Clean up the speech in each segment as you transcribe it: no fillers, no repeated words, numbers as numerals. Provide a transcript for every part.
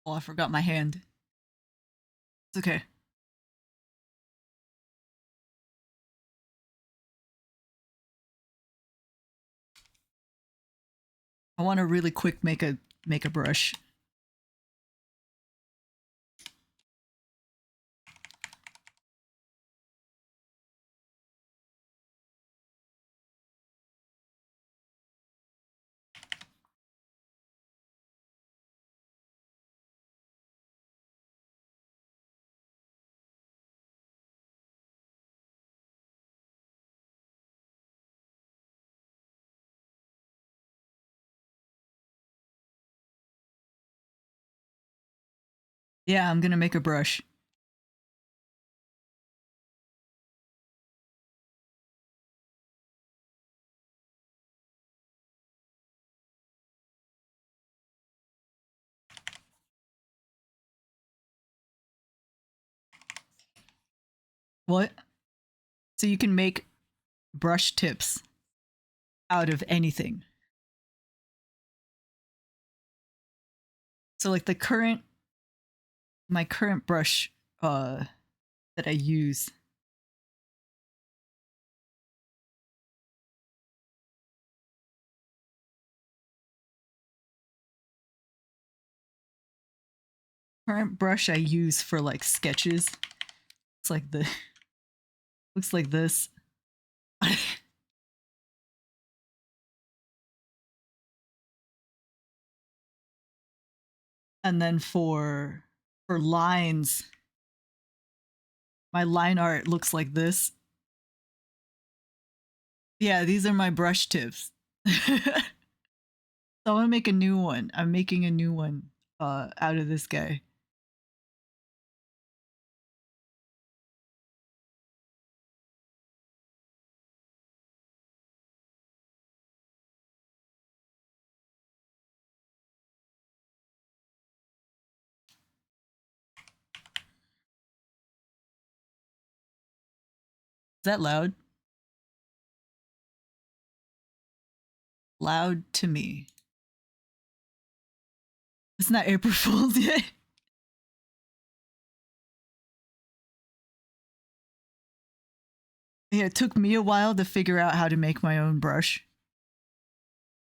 Oh, I forgot my hand. It's okay. I want to really quick make a brush. Yeah, I'm gonna make a brush. What? So you can make brush tips out of anything. So like my current brush that I use. Current brush I use for like sketches. It's like the looks like this. And then for lines, my line art looks like this. Yeah, these are my brush tips. So I'm gonna make a new one. I'm making a new one out of this guy. Is that loud? Loud to me. It's not April Fool's yet. Yeah, it took me a while to figure out how to make my own brush.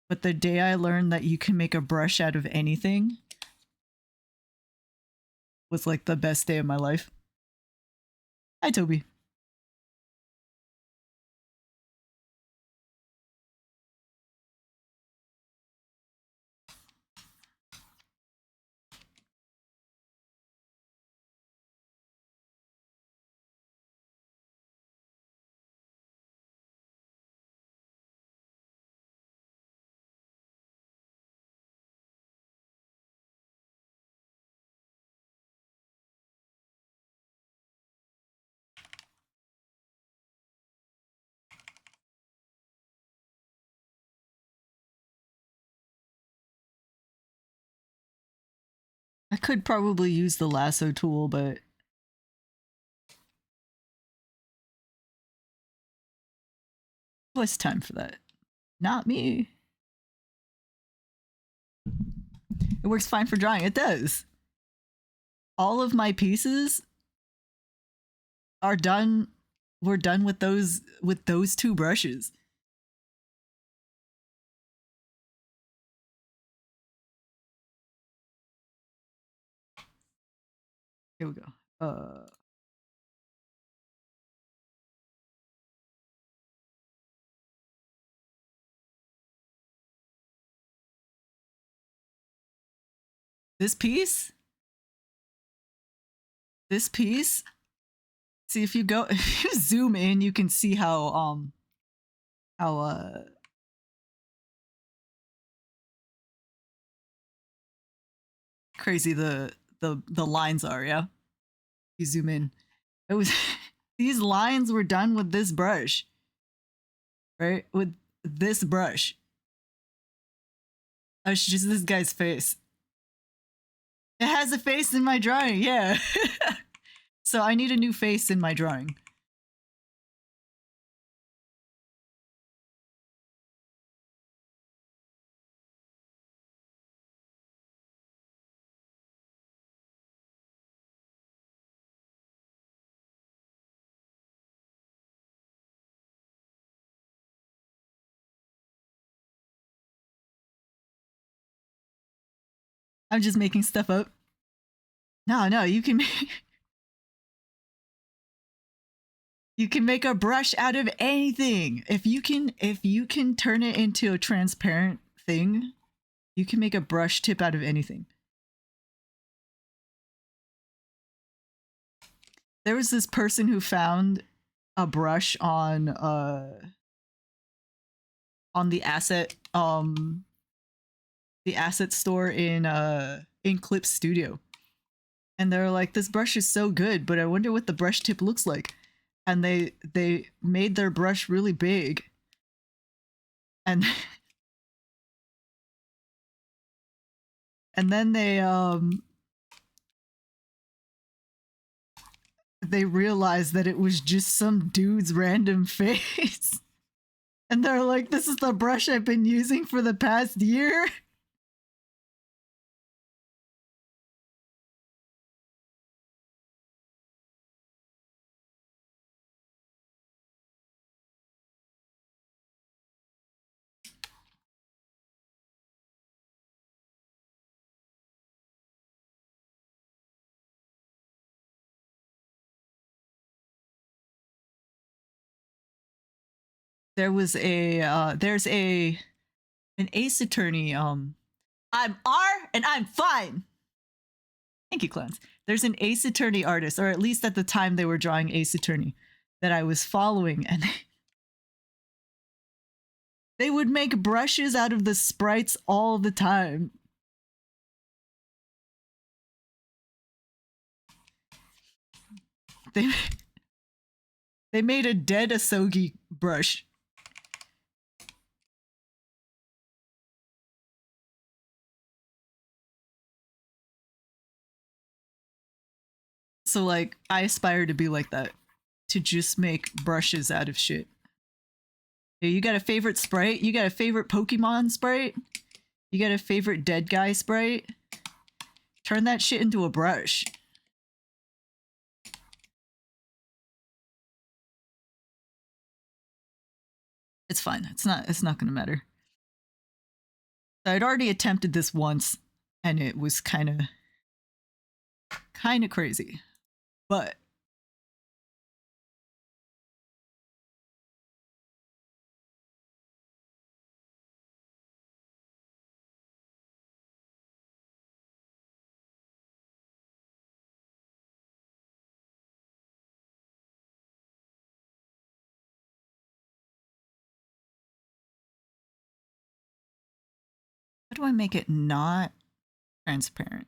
But the day I learned that you can make a brush out of anything was like the best day of my life. Hi, Toby. I could probably use the lasso tool, but what's time for that? Not me. It works fine for drawing. It does. All of my pieces are done. We're done with those two brushes. Here we go. This piece, this piece. See if you go, if you zoom in, you can see how crazy the lines are. Yeah, you zoom in. It was these lines were done with this brush, right? With this brush. It's just this guy's face. It has a face in my drawing, yeah. So I need a new face in my drawing. I'm just making stuff up. No, you can you can make a brush out of anything. If you can turn it into a transparent thing, you can make a brush tip out of anything. There was this person who found a brush on the asset store in Clip Studio. And they're like, this brush is so good, but I wonder what the brush tip looks like. And they made their brush really big. And and then they realized that it was just some dude's random face. And they're like, this is the brush I've been using for the past year. There's an Ace Attorney. I'm R and I'm fine. Thank you, clowns. There's an Ace Attorney artist, or at least at the time they were drawing Ace Attorney, that I was following, and they would make brushes out of the sprites all the time. They made a dead Asogi brush. So like, I aspire to be like that, to just make brushes out of shit. Hey, you got a favorite sprite? You got a favorite Pokemon sprite? You got a favorite dead guy sprite? Turn that shit into a brush. It's fine. It's not gonna matter. I'd already attempted this once, and it was kind of crazy. But how do I make it not transparent?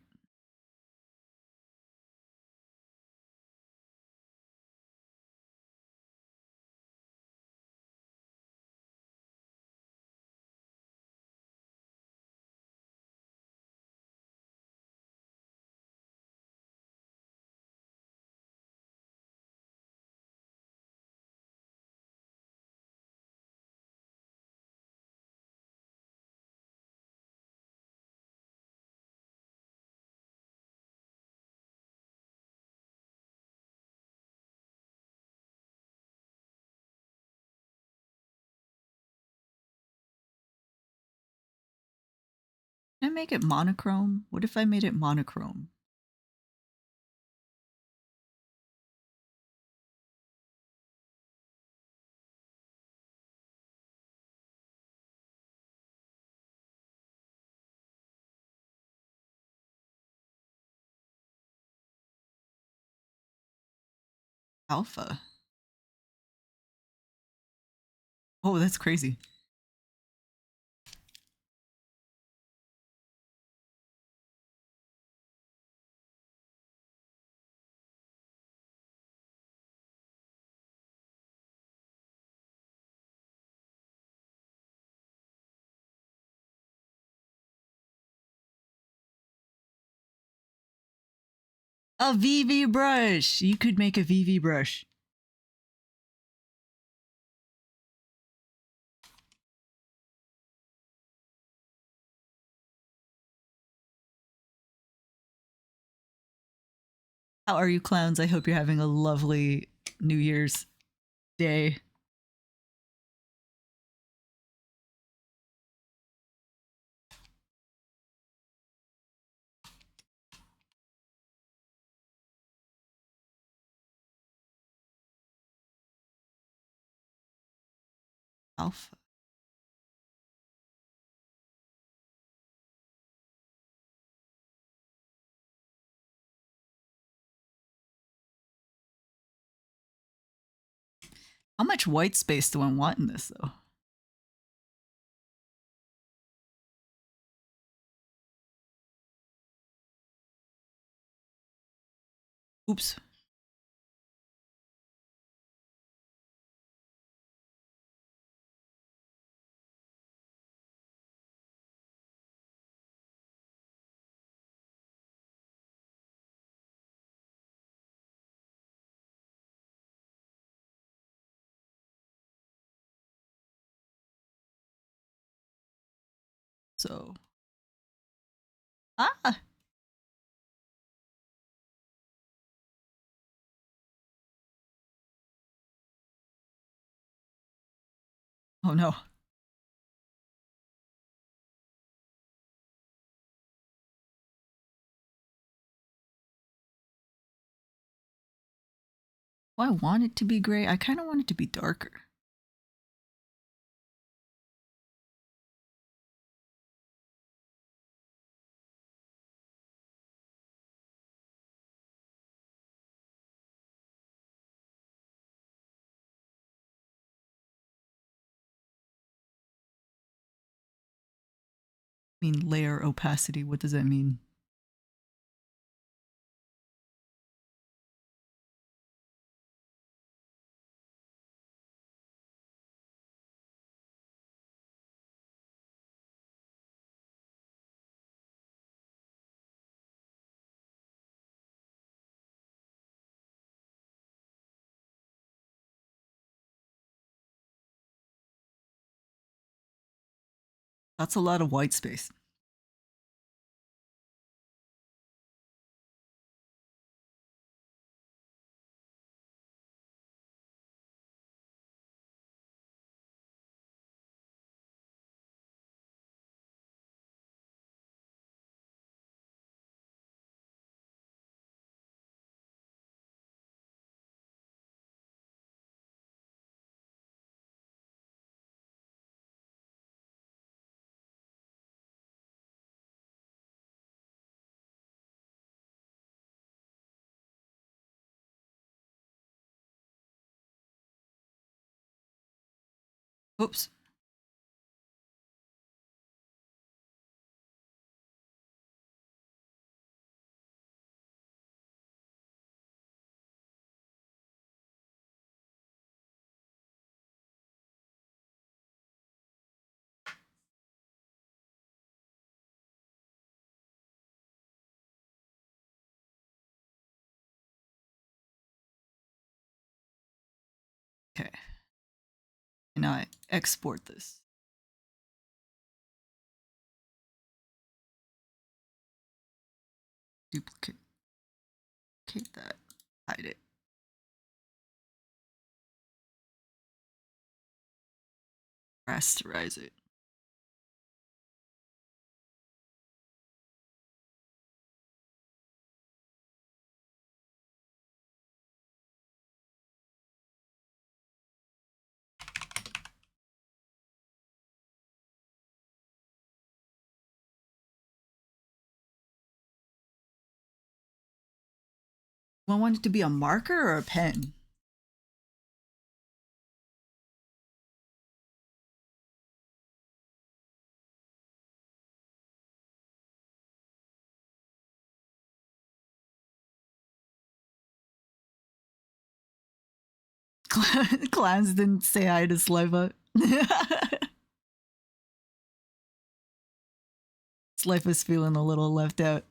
Can I make it monochrome? What if I made it monochrome? Alpha. Oh, that's crazy. A VV brush. You could make a VV brush. How are you, clowns? I hope you're having a lovely New Year's day. Alpha. How much white space do I want in this, though? Oops. So. Ah! Oh no. Oh, I want it to be gray. I kind of want it to be darker. I mean, layer opacity. What does that mean? That's a lot of white space. Oops. Okay. And now I export this. Duplicate that. Hide it. Rasterize it. Do I want it to be a marker or a pen? Clans didn't say hi to Slifa. Slifa's feeling a little left out.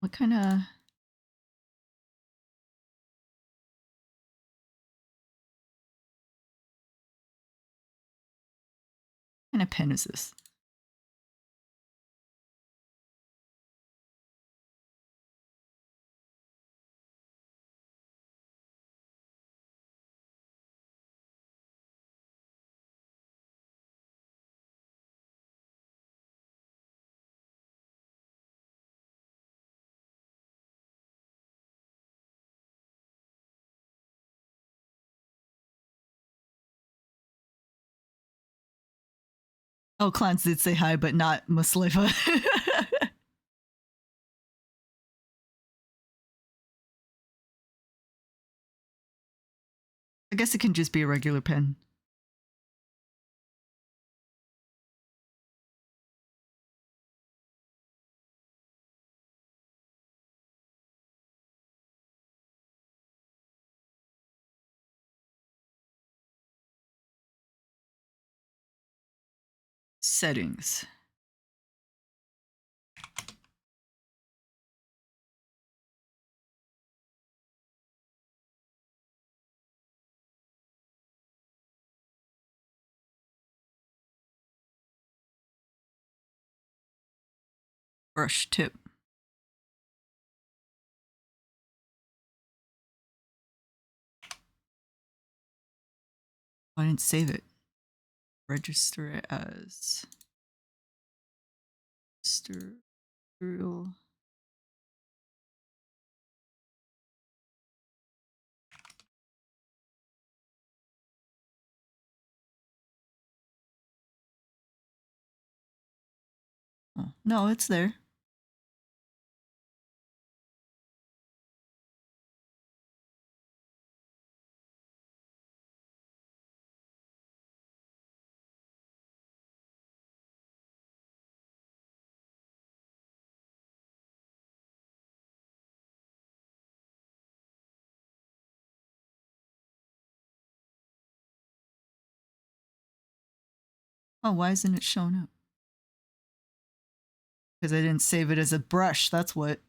What kind of pen is this? Oh, Clans did say hi, but not Muslifa. I guess it can just be a regular pen. Settings. Brush tip. I didn't save it. Register it as serial. Oh, no, it's there. Oh, why isn't it showing up? Because I didn't save it as a brush, that's what.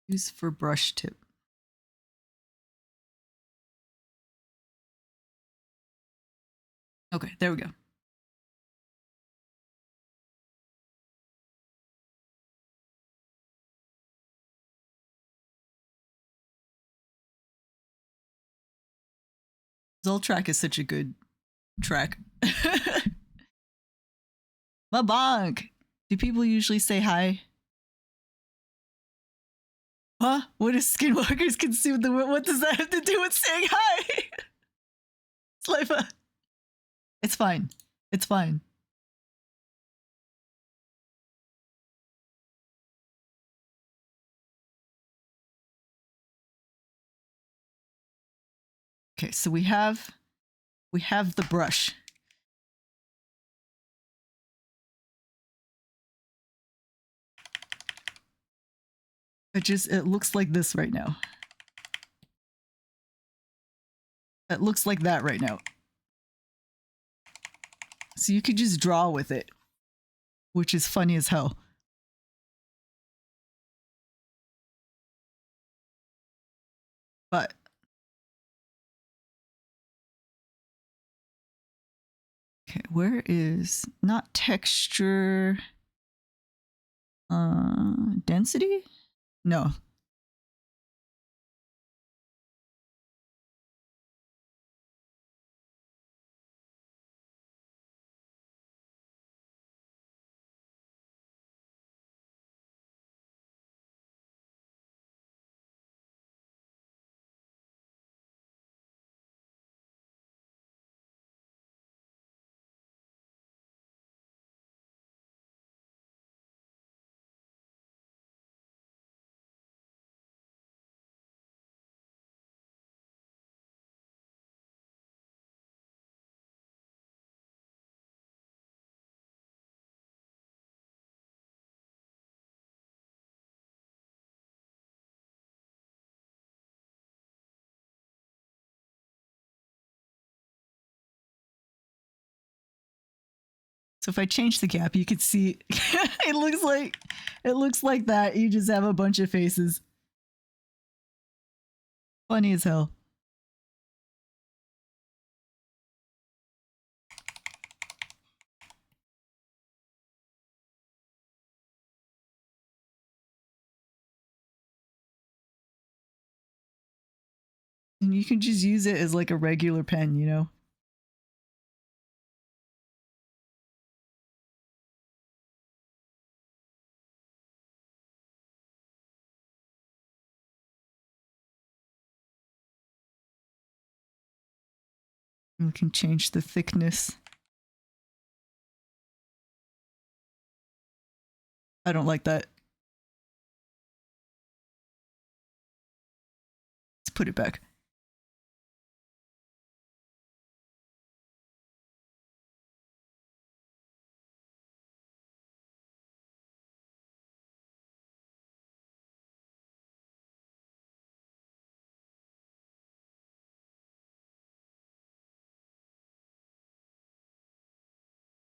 Use for brush tip. Okay, there we go. Zoltrack is such a good track. Mabonk! Do people usually say hi? Huh? What if skinwalkers consume the world? What does that have to do with saying hi? Slifa. It's fine. It's fine. Okay, so we have the brush. It looks like this right now. It looks like that right now. So you could just draw with it, which is funny as hell. But okay, where is not texture? Density? No. So if I change the gap, you can see it looks like that. You just have a bunch of faces. Funny as hell. And you can just use it as like a regular pen, you know? We can change the thickness. I don't like that. Let's put it back.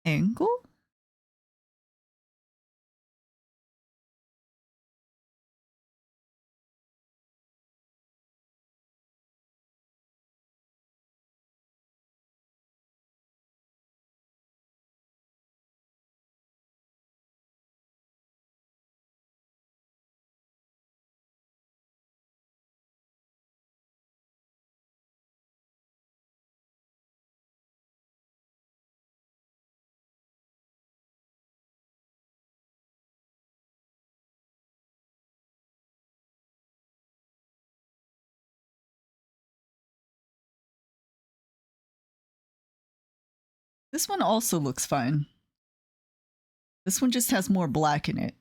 Angle? This one also looks fine. This one just has more black in it.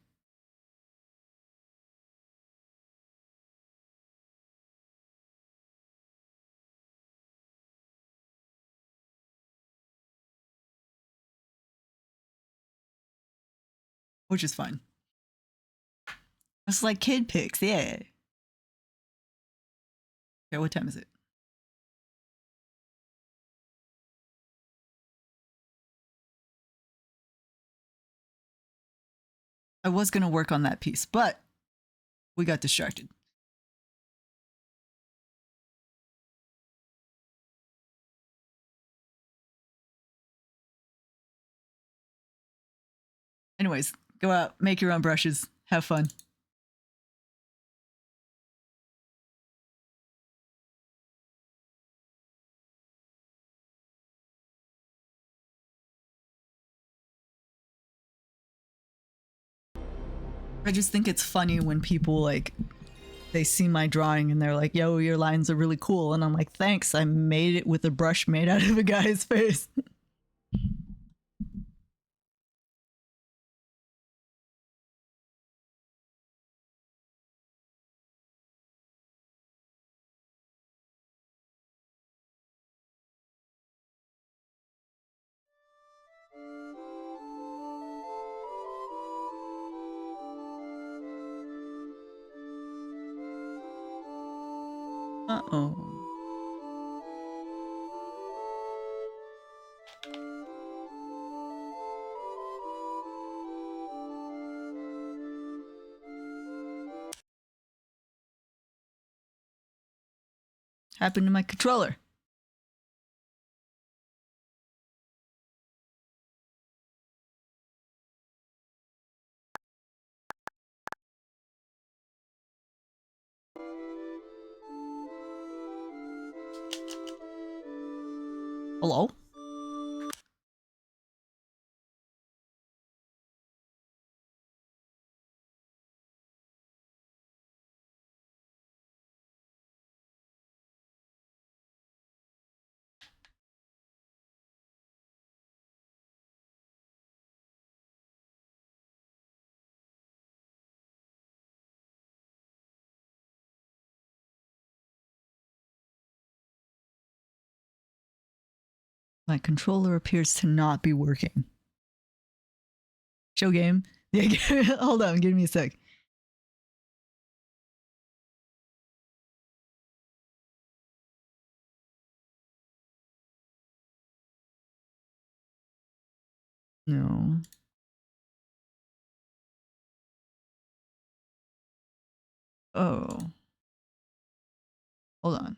Which is fine. It's like kid pics, yeah. Okay, what time is it? I was gonna work on that piece, but we got distracted. Anyways, go out, make your own brushes, have fun. I just think it's funny when people like they see my drawing and they're like, "Yo, your lines are really cool," and I'm like, "Thanks, I made it with a brush made out of a guy's face." Uh-oh. Happened to my controller. Hello? My controller appears to not be working. Show game? Yeah, hold on, give me a sec. No. Oh. Hold on.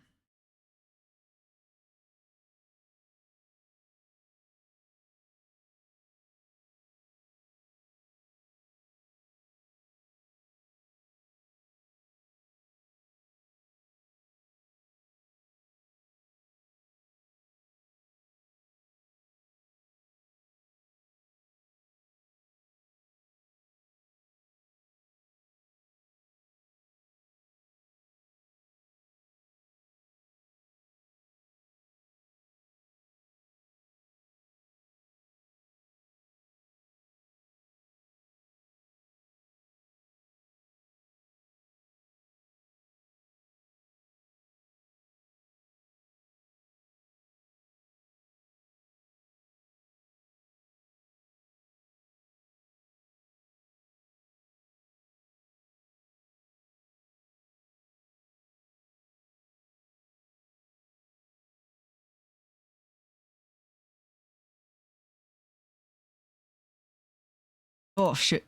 Oh shit.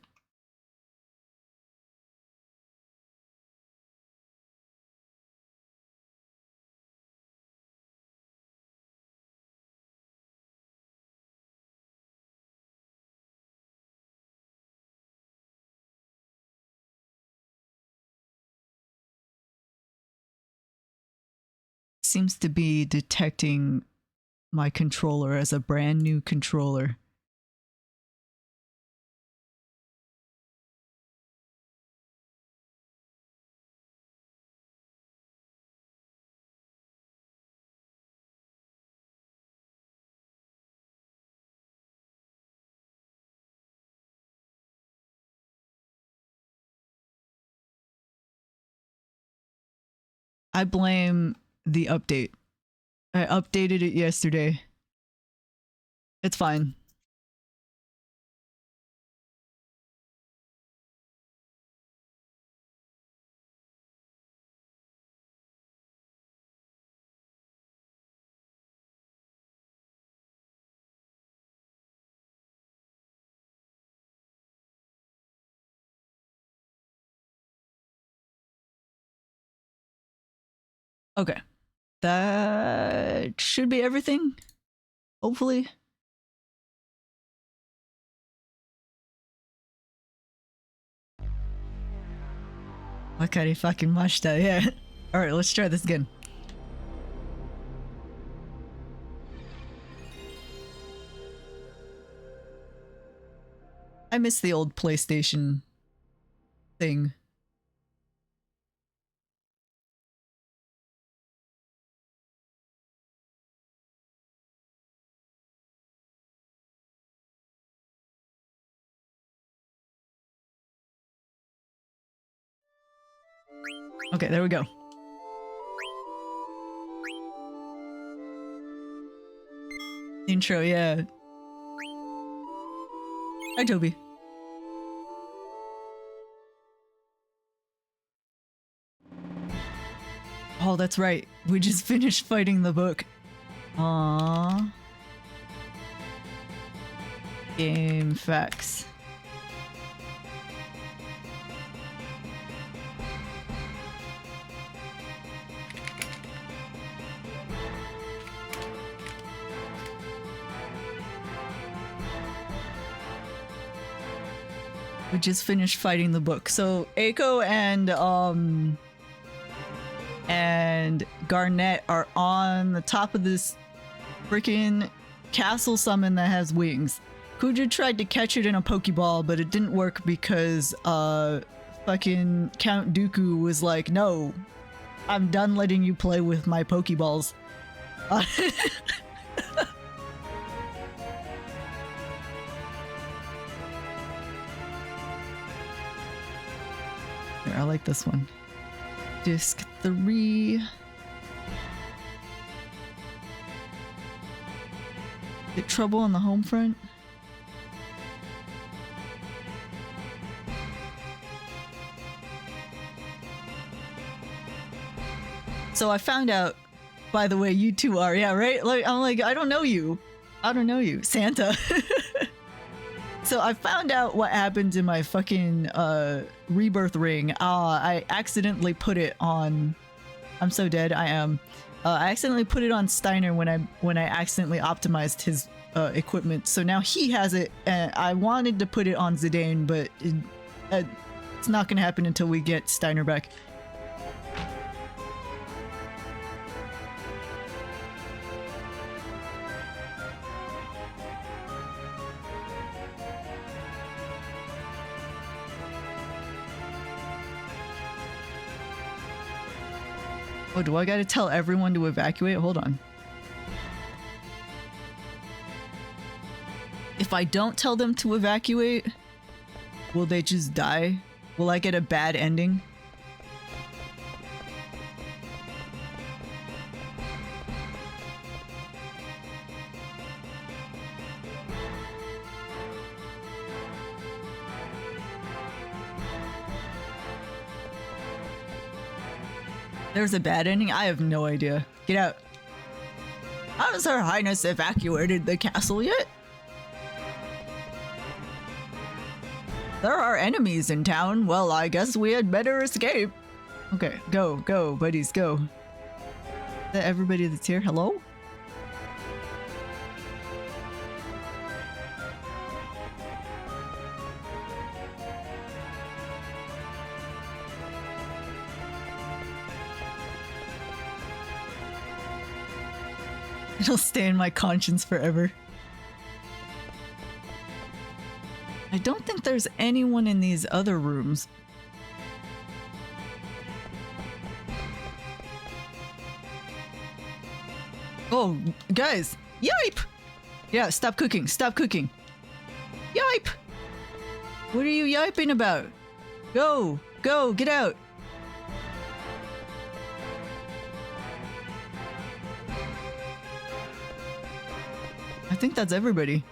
Seems to be detecting my controller as a brand new controller. I blame the update. I updated it yesterday. It's fine. Okay. That should be everything. Hopefully. Wakari fucking mashita, yeah. Alright, let's try this again. I miss the old PlayStation thing. Okay, there we go. Intro, yeah. Hi, Toby. Oh, that's right. We just finished fighting the book. Aww. Game facts. We just finished fighting the book. So Eiko and Garnet are on the top of this freaking castle summon that has wings. Kuja tried to catch it in a Pokeball, but it didn't work because fucking Count Dooku was like, no, I'm done letting you play with my Pokeballs. Here, I like this one. Disc 3. Is it trouble on the home front? So I found out, by the way, you two are, yeah, right? Like, I'm like, I don't know you. I don't know you, Santa. So I found out what happened in my fucking rebirth ring. I accidentally put it on. I'm so dead. I am. I accidentally put it on Steiner when I accidentally optimized his equipment. So now he has it, and I wanted to put it on Zidane, but it's not gonna happen until we get Steiner back. Oh, do I gotta tell everyone to evacuate? Hold on. If I don't tell them to evacuate, will they just die? Will I get a bad ending? There's a bad ending? I have no idea. Get out. Has Her Highness evacuated the castle yet? There are enemies in town. Well, I guess we had better escape. Okay, go, buddies, go. Is that everybody that's here? Hello? It'll stay in my conscience forever. I don't think there's anyone in these other rooms. Oh, guys! Yipe! Yeah, stop cooking, stop cooking. Yipe! What are you yiping about? Go, get out! I think that's everybody.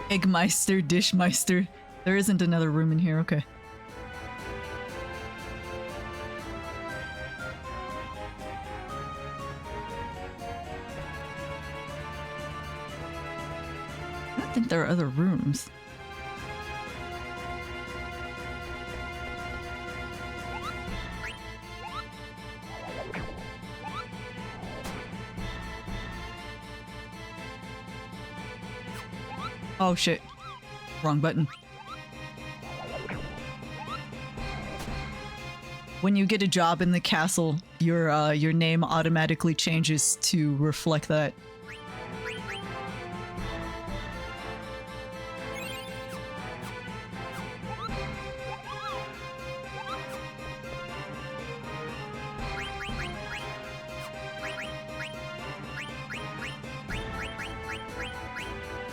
Eggmeister, Dishmeister. There isn't another room in here, okay. I don't think there are other rooms. Oh shit. Wrong button. When you get a job in the castle, your name automatically changes to reflect that.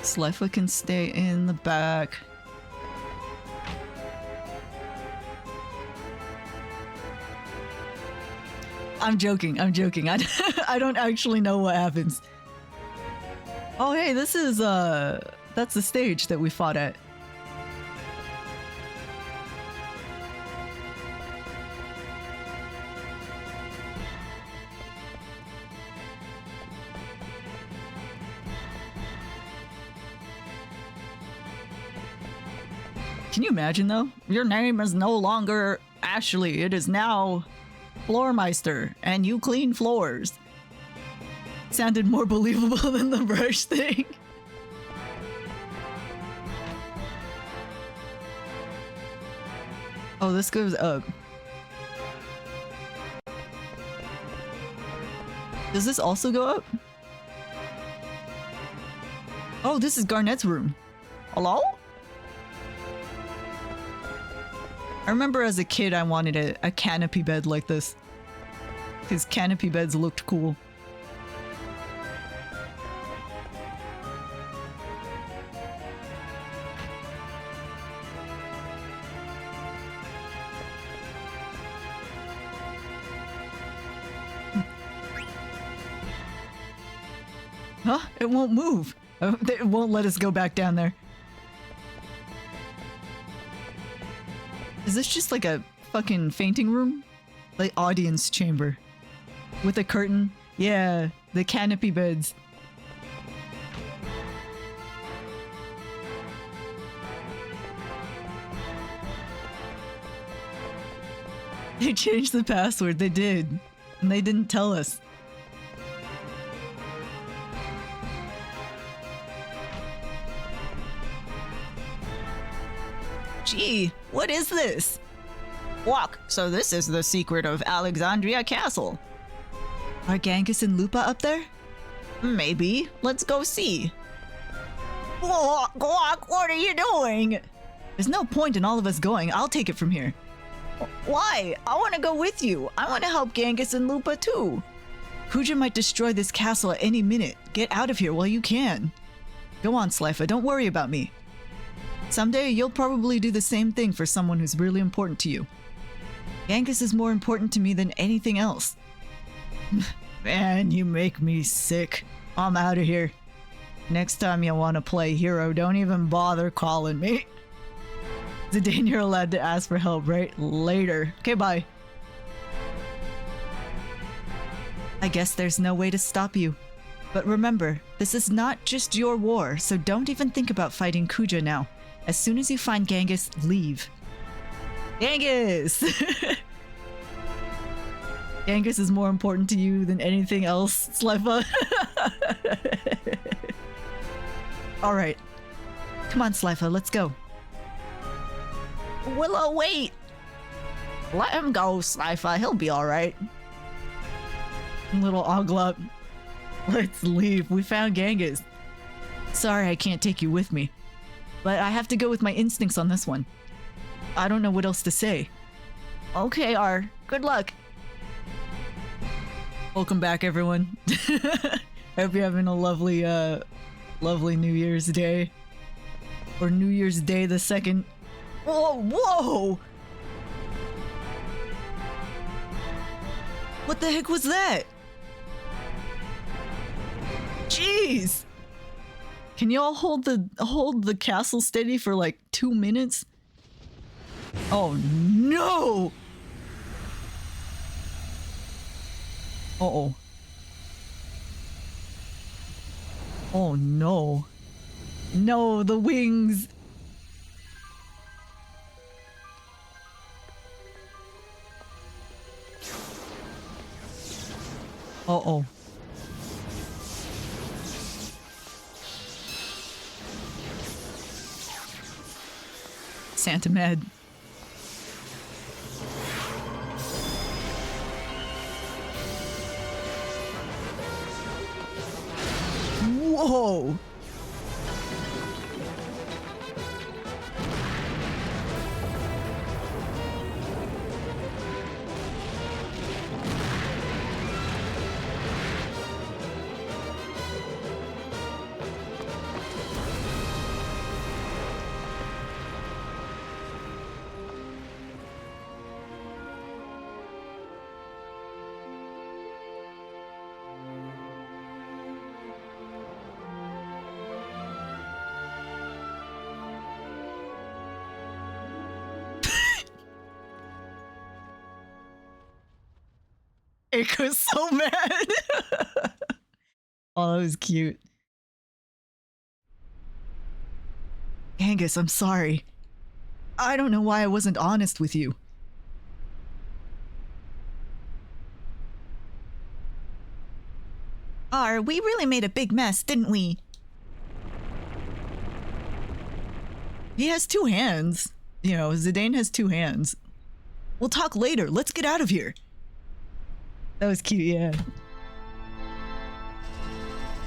Slifer can stay in the back. I'm joking. I don't actually know what happens. Oh hey, this is that's the stage that we fought at. Can you imagine though? Your name is no longer Ashley, it is now Floormeister, and you clean floors. Sounded more believable than the brush thing. Oh, this goes up. Does this also go up? Oh, this is Garnet's room. Hello? I remember as a kid I wanted a canopy bed like this. Because canopy beds looked cool. Huh? It won't move. It won't let us go back down there. Is this just like a fucking fainting room? Like audience chamber. With a curtain? Yeah, the canopy beds. They changed the password, they did. And they didn't tell us. Gee, what is this? Walk, so this is the secret of Alexandria Castle. Are Genghis and Lupa up there? Maybe. Let's go see. Guac, what are you doing? There's no point in all of us going. I'll take it from here. Why? I want to go with you. I want to help Genghis and Lupa too. Kuja might destroy this castle at any minute. Get out of here while you can. Go on, Slifer. Don't worry about me. Someday, you'll probably do the same thing for someone who's really important to you. Genghis is more important to me than anything else. Man, you make me sick. I'm out of here. Next time you want to play hero, don't even bother calling me. Zidane, you're allowed to ask for help, right? Later. Okay, bye. I guess there's no way to stop you. But remember, this is not just your war, so don't even think about fighting Kuja now. As soon as you find Genghis, leave. Genghis! Genghis is more important to you than anything else, Slifa. Alright. Come on, Slifa, let's go. Willow, wait! Let him go, Slifa, he'll be alright. Little Oglop. Let's leave. We found Genghis. Sorry I can't take you with me. But I have to go with my instincts on this one. I don't know what else to say. Okay, R. Good luck. Welcome back, everyone. Hope you're having a lovely, lovely New Year's Day. Or New Year's Day the 2nd. Whoa, whoa! What the heck was that? Jeez! Can y'all hold the castle steady for like 2 minutes? Oh no! Uh-oh. Oh no. No, the wings! Uh-oh. Santa Med. Whoa! Eiko's so mad. Oh, that was cute. Genghis, I'm sorry. I don't know why I wasn't honest with you. We really made a big mess, didn't we? He has 2 hands. You know, Zidane has 2 hands. We'll talk later. Let's get out of here. That was cute, yeah.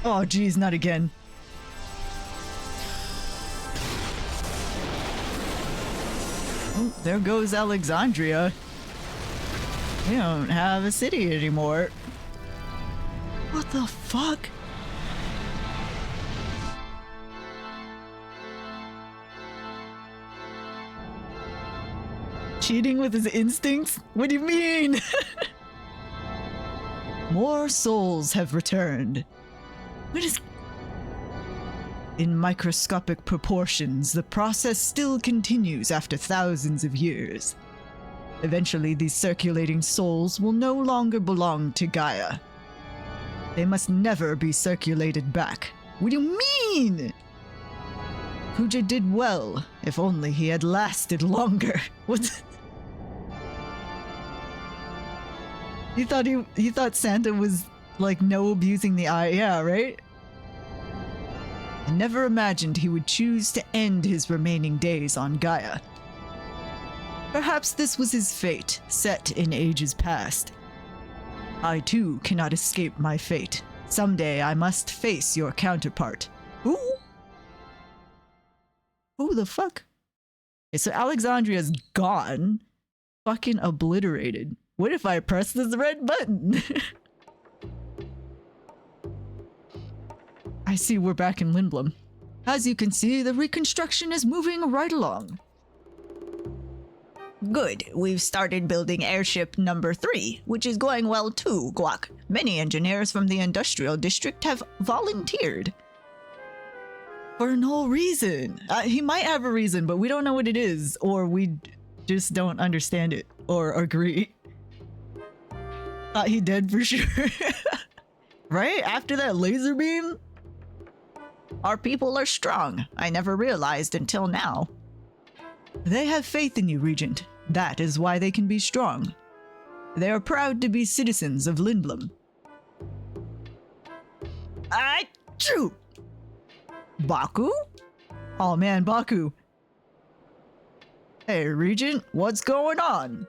Oh, geez, not again. Oh, there goes Alexandria. We don't have a city anymore. What the fuck? Cheating with his instincts? What do you mean? More souls have returned. What is... In microscopic proportions, the process still continues after thousands of years. Eventually, these circulating souls will no longer belong to Gaia. They must never be circulated back. What do you mean? Kuja did well, if only he had lasted longer. What? He thought Santa was like no abusing the eye, yeah, right? I never imagined he would choose to end his remaining days on Gaia. Perhaps this was his fate, set in ages past. I too cannot escape my fate. Someday I must face your counterpart. Who? Who the fuck? Okay, so Alexandria's gone. Fucking obliterated. What if I press this red button? I see we're back in Lindblum. As you can see, the reconstruction is moving right along. Good. We've started building airship number 3, which is going well too, Guac. Many engineers from the industrial district have volunteered. For no reason. He might have a reason, but we don't know what it is, or we just don't understand it, or agree. Thought he dead for sure. Right? After that laser beam? Our people are strong. I never realized until now. They have faith in you, Regent. That is why they can be strong. They are proud to be citizens of Lindblum. Achoo! Baku? Oh man, Baku. Hey, Regent, what's going on?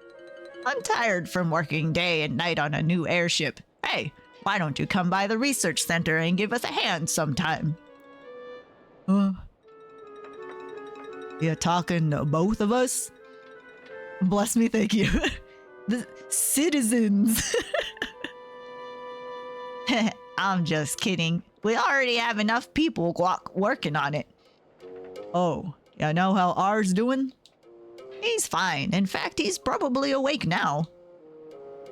I'm tired from working day and night on a new airship. Hey, why don't you come by the research center and give us a hand sometime? You talking to both of us? Bless me, thank you. The citizens. I'm just kidding. We already have enough people working on it. Oh, you know how ours doing? He's fine. In fact, he's probably awake now.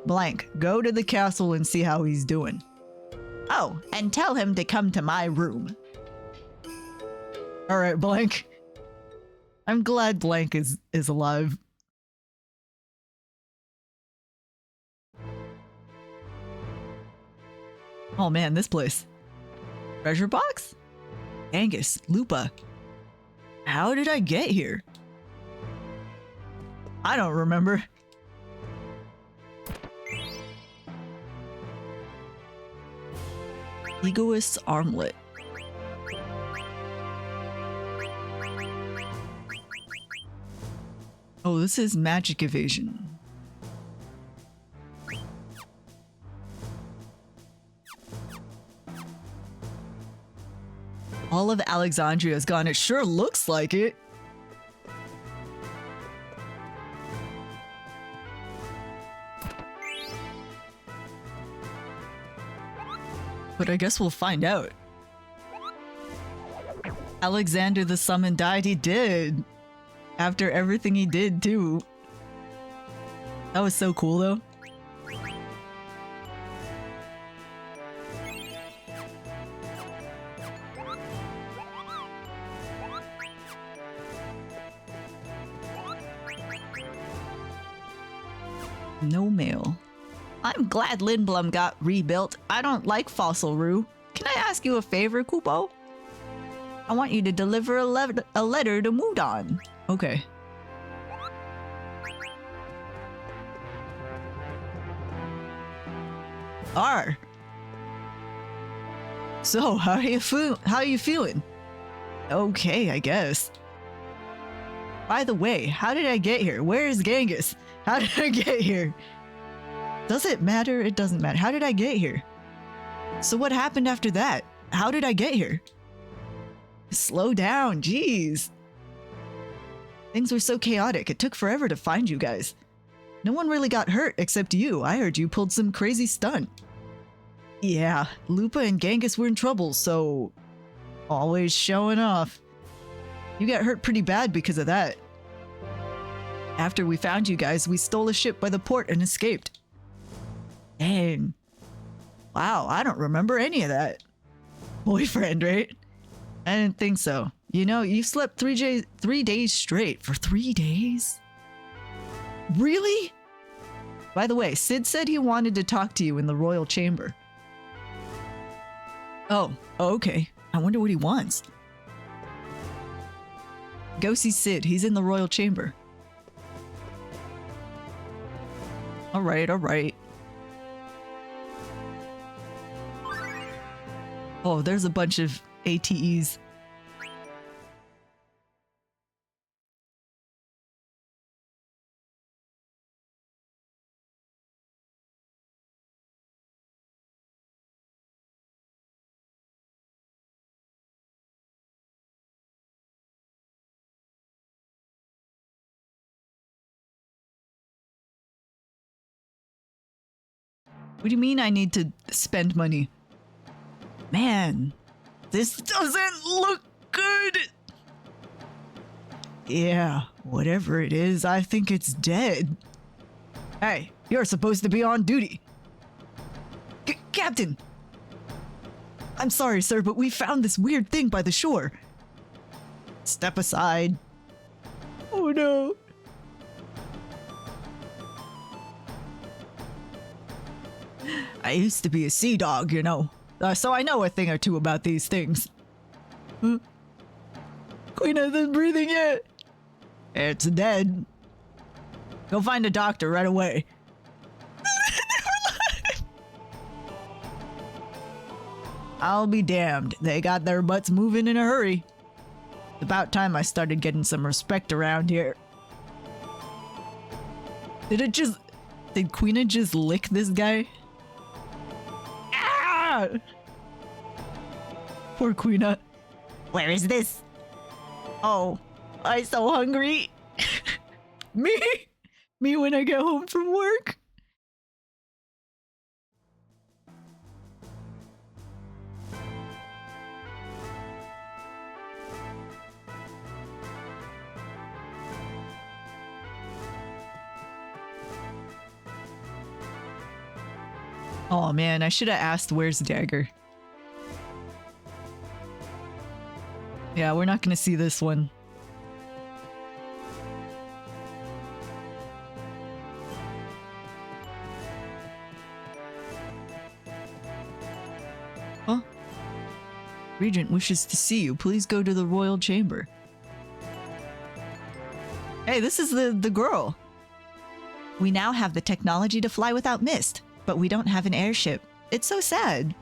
Blank, go to the castle and see how he's doing. Oh, and tell him to come to my room. Alright, Blank. I'm glad Blank is alive. Oh man, this place. Treasure box? Angus, Lupa. How did I get here? I don't remember. Egoist's armlet. Oh, this is magic evasion. All of Alexandria's gone. It sure looks like it. But I guess we'll find out. Alexander the Summon died. He did. After everything he did, too. That was so cool, though. No mail. I'm glad Lindblum got rebuilt. I don't like Fossil Roo. Can I ask you a favor, Kupo? I want you to deliver a letter to Mudon. Okay. R. So, how are you feeling? Okay, I guess. By the way, how did I get here? Where is Genghis? How did I get here? Does it matter? It doesn't matter. How did I get here? So what happened after that? How did I get here? Slow down, jeez. Things were so chaotic. It took forever to find you guys. No one really got hurt except you. I heard you pulled some crazy stunt. Yeah, Lupa and Genghis were in trouble, so... always showing off. You got hurt pretty bad because of that. After we found you guys, we stole a ship by the port and escaped. Dang. Wow, I don't remember any of that. Boyfriend, right? I didn't think so. You know, you slept 3 days straight for 3 days? Really? By the way, Sid said he wanted to talk to you in the royal chamber. Oh, okay. I wonder what he wants. Go see Sid. He's in the royal chamber. Alright, alright. Oh, there's a bunch of ATEs. What do you mean I need to spend money? Man, this doesn't look good. Yeah, whatever it is, I think it's dead. Hey, you're supposed to be on duty. Captain! I'm sorry, sir, but we found this weird thing by the shore. Step aside. Oh no. I used to be a sea dog, you know, so I know a thing or two about these things. Queen isn't breathing yet. It's dead. Go find a doctor right away. I'll be damned. They got their butts moving in a hurry. It's about time I started getting some respect around here. Did Queena just lick this guy? Ah! Poor Queena. Where is this? Oh, I'm so hungry. Me? Me when I get home from work? Oh man, I should have asked where's Dagger. Yeah, we're not gonna see this one. Huh? Regent wishes to see you. Please go to the royal chamber. Hey, this is the girl. We now have the technology to fly without mist, but we don't have an airship. It's so sad.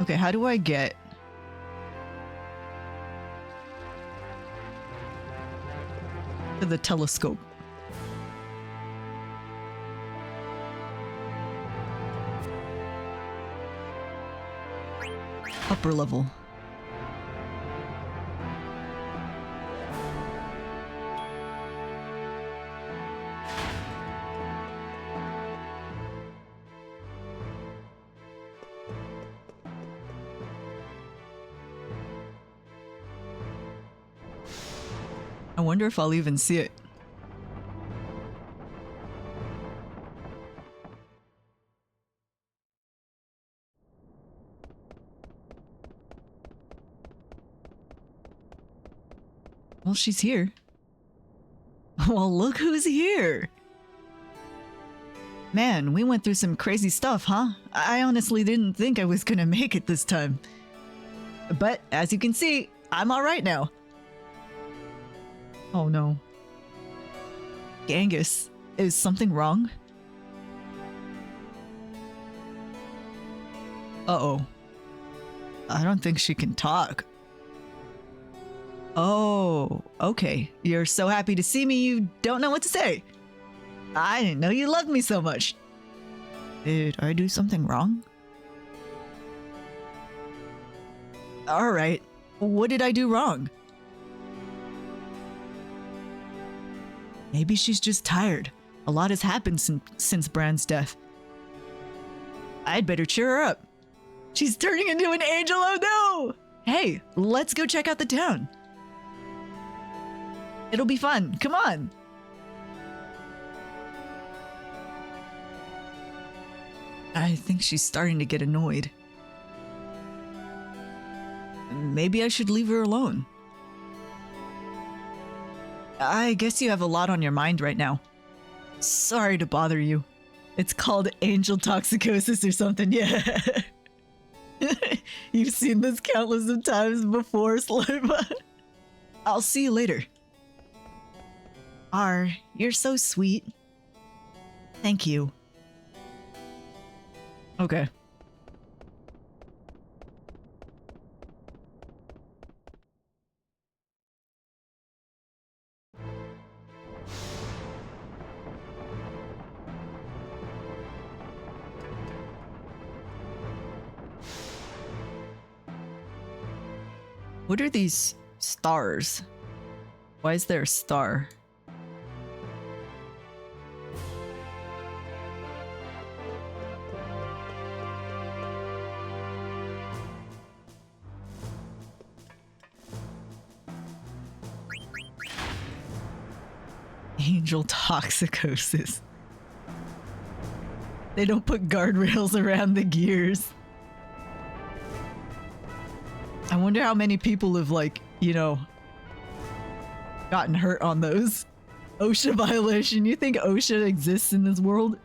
Okay, how do I get... to the telescope? Upper level. I wonder if I'll even see it. Well, she's here. Well, look who's here. Man, we went through some crazy stuff, huh? I honestly didn't think I was gonna make it this time. But, as you can see, I'm alright now. Oh no. Genghis, is something wrong? Uh-oh. I don't think she can talk. Oh, okay. You're so happy to see me you don't know what to say. I didn't know you loved me so much. Did I do something wrong? Alright. What did I do wrong? Maybe she's just tired. A lot has happened since Bran's death. I'd better cheer her up. She's turning into an angel, oh no! Hey, let's go check out the town. It'll be fun, come on! I think she's starting to get annoyed. Maybe I should leave her alone. I guess you have a lot on your mind right now. Sorry to bother you. It's called angel toxicosis or something, yeah. You've seen this countless of times before, Slime. I'll see you later. R, you're so sweet. Thank you. Okay. What are these stars? Why is there a star? Angel toxicosis. They don't put guardrails around the gears. I wonder how many people have, like, you know, gotten hurt on those. OSHA violation. You think OSHA exists in this world?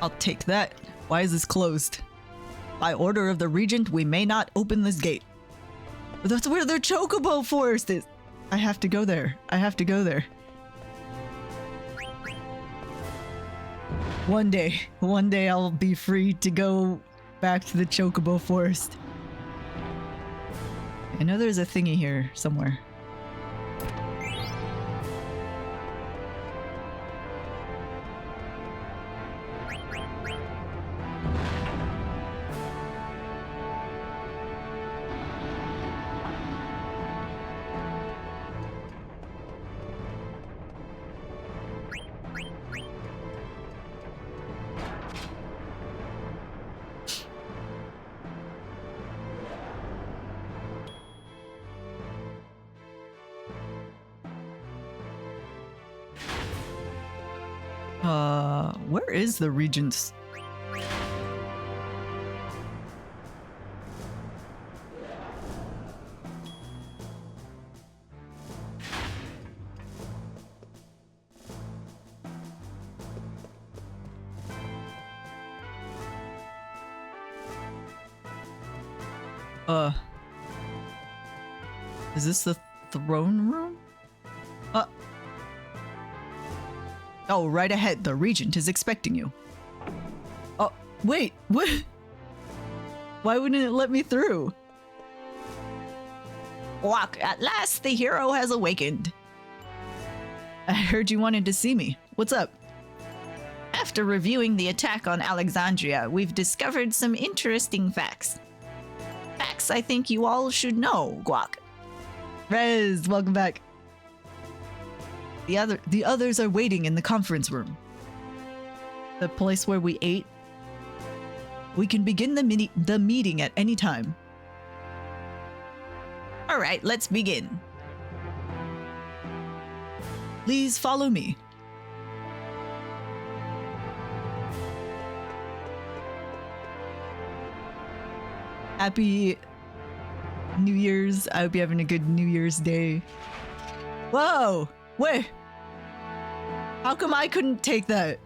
I'll take that. Why is this closed? By order of the Regent, we may not open this gate. But that's where the Chocobo Forest is. I have to go there. I have to go there. One day I'll be free to go back to the Chocobo Forest. I know there's a thingy here somewhere. Where is the Regent's? Is this the throne room? Oh, right ahead. The Regent is expecting you. Oh, wait, what? Why wouldn't it let me through? Walk, at last the hero has awakened. I heard you wanted to see me. What's up? After reviewing the attack on Alexandria, we've discovered some interesting facts. Facts I think you all should know, Guac. Rez, welcome back. The others are waiting in the conference room. The place where we ate. We can begin the meeting at any time. All right, let's begin. Please follow me. Happy New Year's. I hope you're having a good New Year's Day. Whoa! Wait! How come I couldn't take that?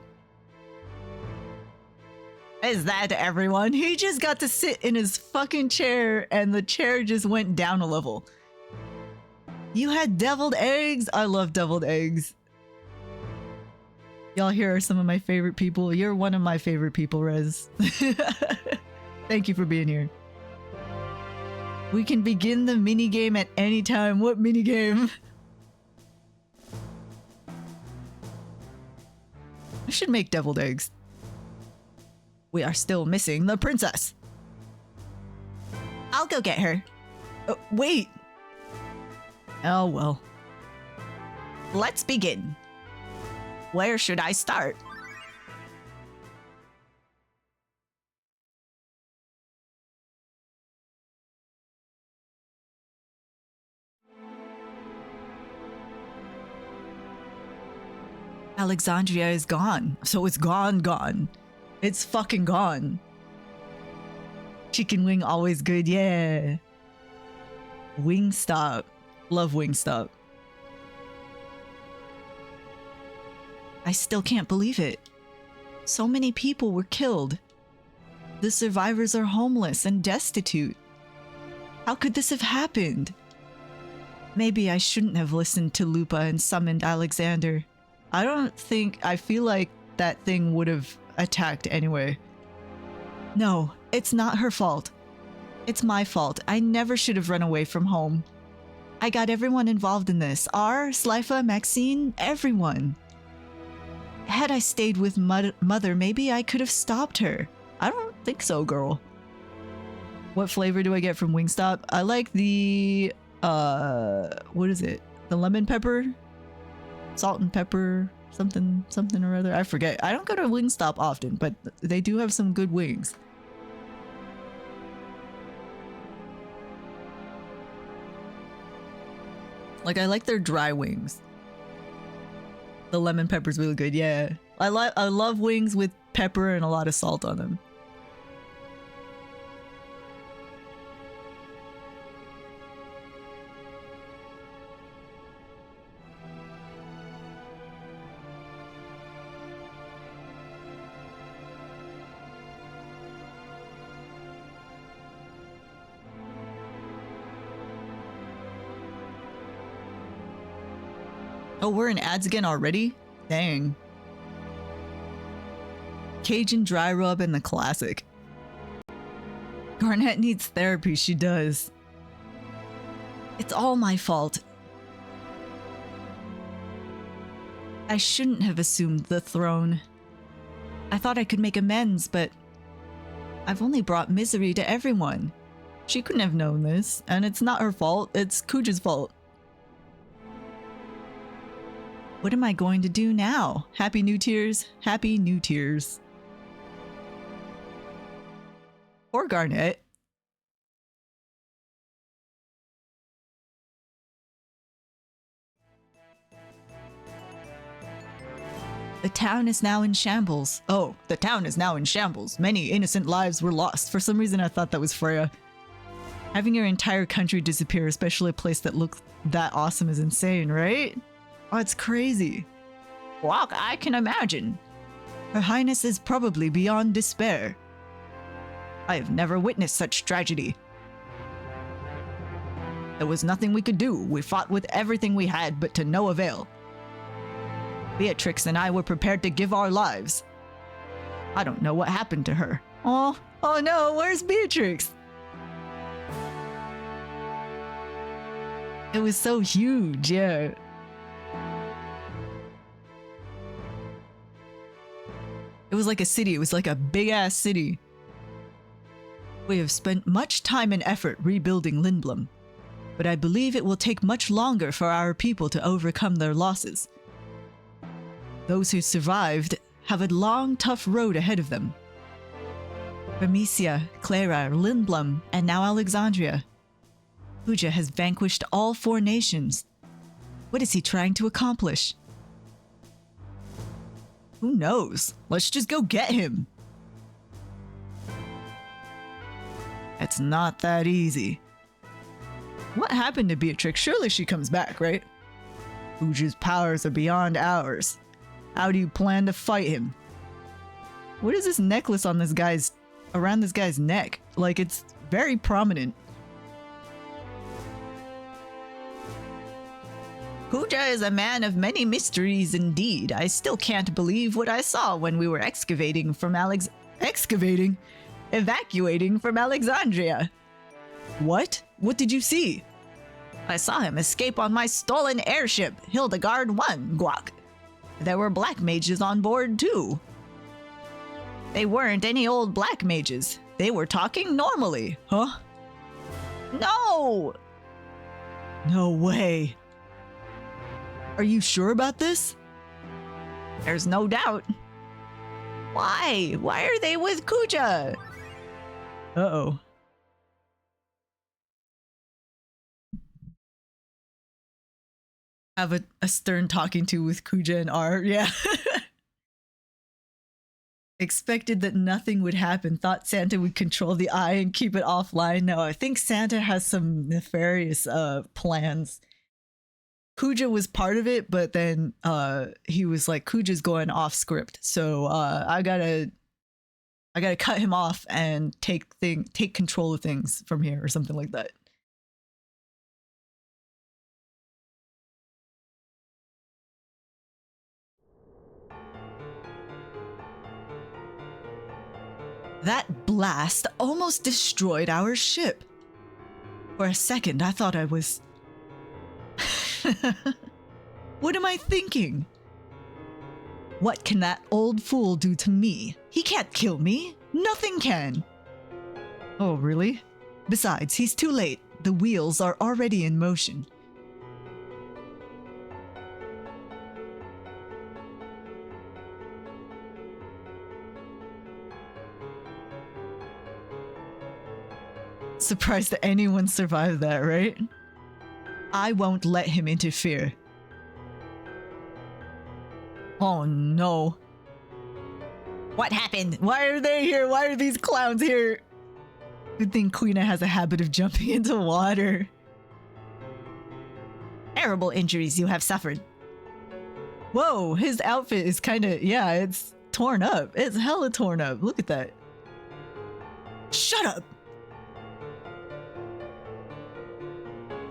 Is that everyone? He just got to sit in his fucking chair and the chair just went down a level. You had deviled eggs? I love deviled eggs. Y'all here are some of my favorite people. You're one of my favorite people, Rez. Thank you for being here. We can begin the minigame at any time. What minigame? I should make deviled eggs. We are still missing the princess. I'll go get her. Wait. Oh, well. Let's begin. Where should I start? Alexandria is gone. So it's gone. It's fucking gone. Chicken wing always good, yeah. Wingstop. Love Wingstop. I still can't believe it. So many people were killed. The survivors are homeless and destitute. How could this have happened? Maybe I shouldn't have listened to Lupa and summoned Alexander. I feel like that thing would have attacked anyway. No, it's not her fault. It's my fault. I never should have run away from home. I got everyone involved in this. R, Slifa, Maxine, everyone. Had I stayed with Mother, maybe I could have stopped her. I don't think so, girl. What flavor do I get from Wingstop? I like the, what is it? The lemon pepper? Salt and pepper, something or other. I forget. I don't go to Wingstop often, but they do have some good wings. Like, I like their dry wings. The lemon pepper's really good, yeah. I love wings with pepper and a lot of salt on them. Oh, we're in ads again already? Dang. Cajun dry rub and the classic. Garnet needs therapy, she does. It's all my fault. I shouldn't have assumed the throne. I thought I could make amends, but I've only brought misery to everyone. She couldn't have known this, and it's not her fault, it's Kuja's fault. What am I going to do now? Happy New Tears, Happy New Tears. Poor Garnet. The town is now in shambles. Oh, the town is now in shambles. Many innocent lives were lost. For some reason I thought that was Freya. Having your entire country disappear, especially a place that looks that awesome, is insane, right? Oh, it's crazy. Walk, I can imagine. Her Highness is probably beyond despair. I have never witnessed such tragedy. There was nothing we could do. We fought with everything we had, but to no avail. Beatrix and I were prepared to give our lives. I don't know what happened to her. Oh no, where's Beatrix? It was so huge, yeah. It was like a city. It was like a big-ass city. We have spent much time and effort rebuilding Lindblum, but I believe it will take much longer for our people to overcome their losses. Those who survived have a long, tough road ahead of them. Bermesia, Clara, Lindblum, and now Alexandria. Kuja has vanquished all 4 nations. What is he trying to accomplish? Who knows? Let's just go get him. It's not that easy. What happened to Beatrix? Surely she comes back, right? Kuja's powers are beyond ours. How do you plan to fight him? What is this necklace on this guy's, around this guy's neck? Like, it's very prominent. Kuja is a man of many mysteries indeed. I still can't believe what I saw when we were evacuating from Alexandria. What? What did you see? I saw him escape on my stolen airship, Hildegard 1, Guac. There were black mages on board too. They weren't any old black mages. They were talking normally. Huh? No! No way. Are you sure about this? There's no doubt. Why? Why are they with Kuja? Uh-oh. Have a stern talking to with Kuja and R. Yeah. Expected that nothing would happen. Thought Santa would control the eye and keep it offline. No, I think Santa has some nefarious plans. Kuja was part of it, but then he was like, Kuja's going off script, so I gotta cut him off and take control of things from here or something like that. That blast almost destroyed our ship. For a second, I thought I was... What am I thinking? What can that old fool do to me? He can't kill me. Nothing can. Oh, really? Besides, he's too late. The wheels are already in motion. Surprised that anyone survived that, right? I won't let him interfere. Oh no. What happened? Why are they here? Why are these clowns here? Good thing Quina has a habit of jumping into water. Terrible injuries you have suffered. Whoa, his outfit is kind of, yeah, it's torn up. It's hella torn up. Look at that. Shut up!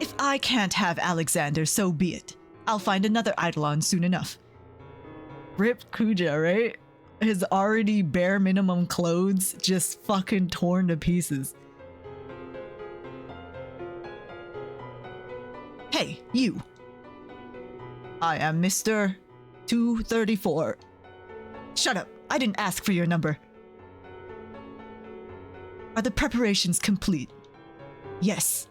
If I can't have Alexander, so be it. I'll find another Eidolon soon enough. Rip Kuja, right? His already bare minimum clothes just fucking torn to pieces. Hey, you. I am Mr. 234. Shut up. I didn't ask for your number. Are the preparations complete? Yes.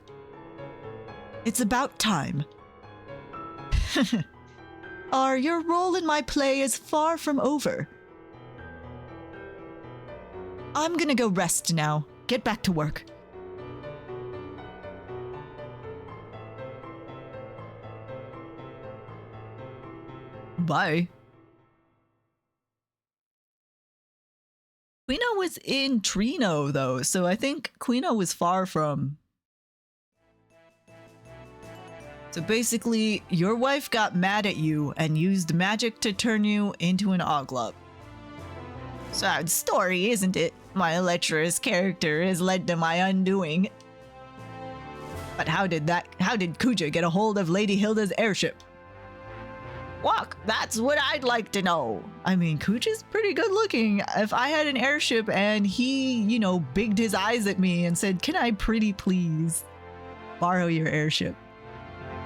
It's about time. Your role in my play is far from over. I'm gonna go rest now. Get back to work. Bye. Quina was in Trino, though, so I think Quina was far from... So basically, your wife got mad at you and used magic to turn you into an Oglop. Sad story, isn't it? My lecherous character has led to my undoing. But how did Kuja get a hold of Lady Hilda's airship? Walk, that's what I'd like to know. I mean, Kuja's pretty good looking. If I had an airship and he, you know, bigged his eyes at me and said, "Can I pretty please borrow your airship?"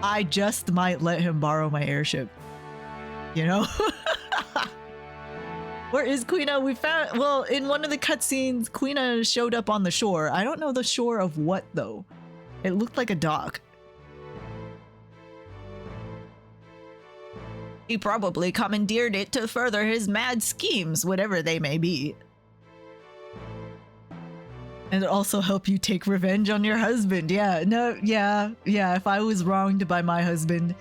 I just might let him borrow my airship. You know? Where is Quina? We found, well, in one of the cutscenes, Quina showed up on the shore. I don't know the shore of what, though. It looked like a dock. He probably commandeered it to further his mad schemes, whatever they may be. And also help you take revenge on your husband. Yeah, no, yeah. If I was wronged by my husband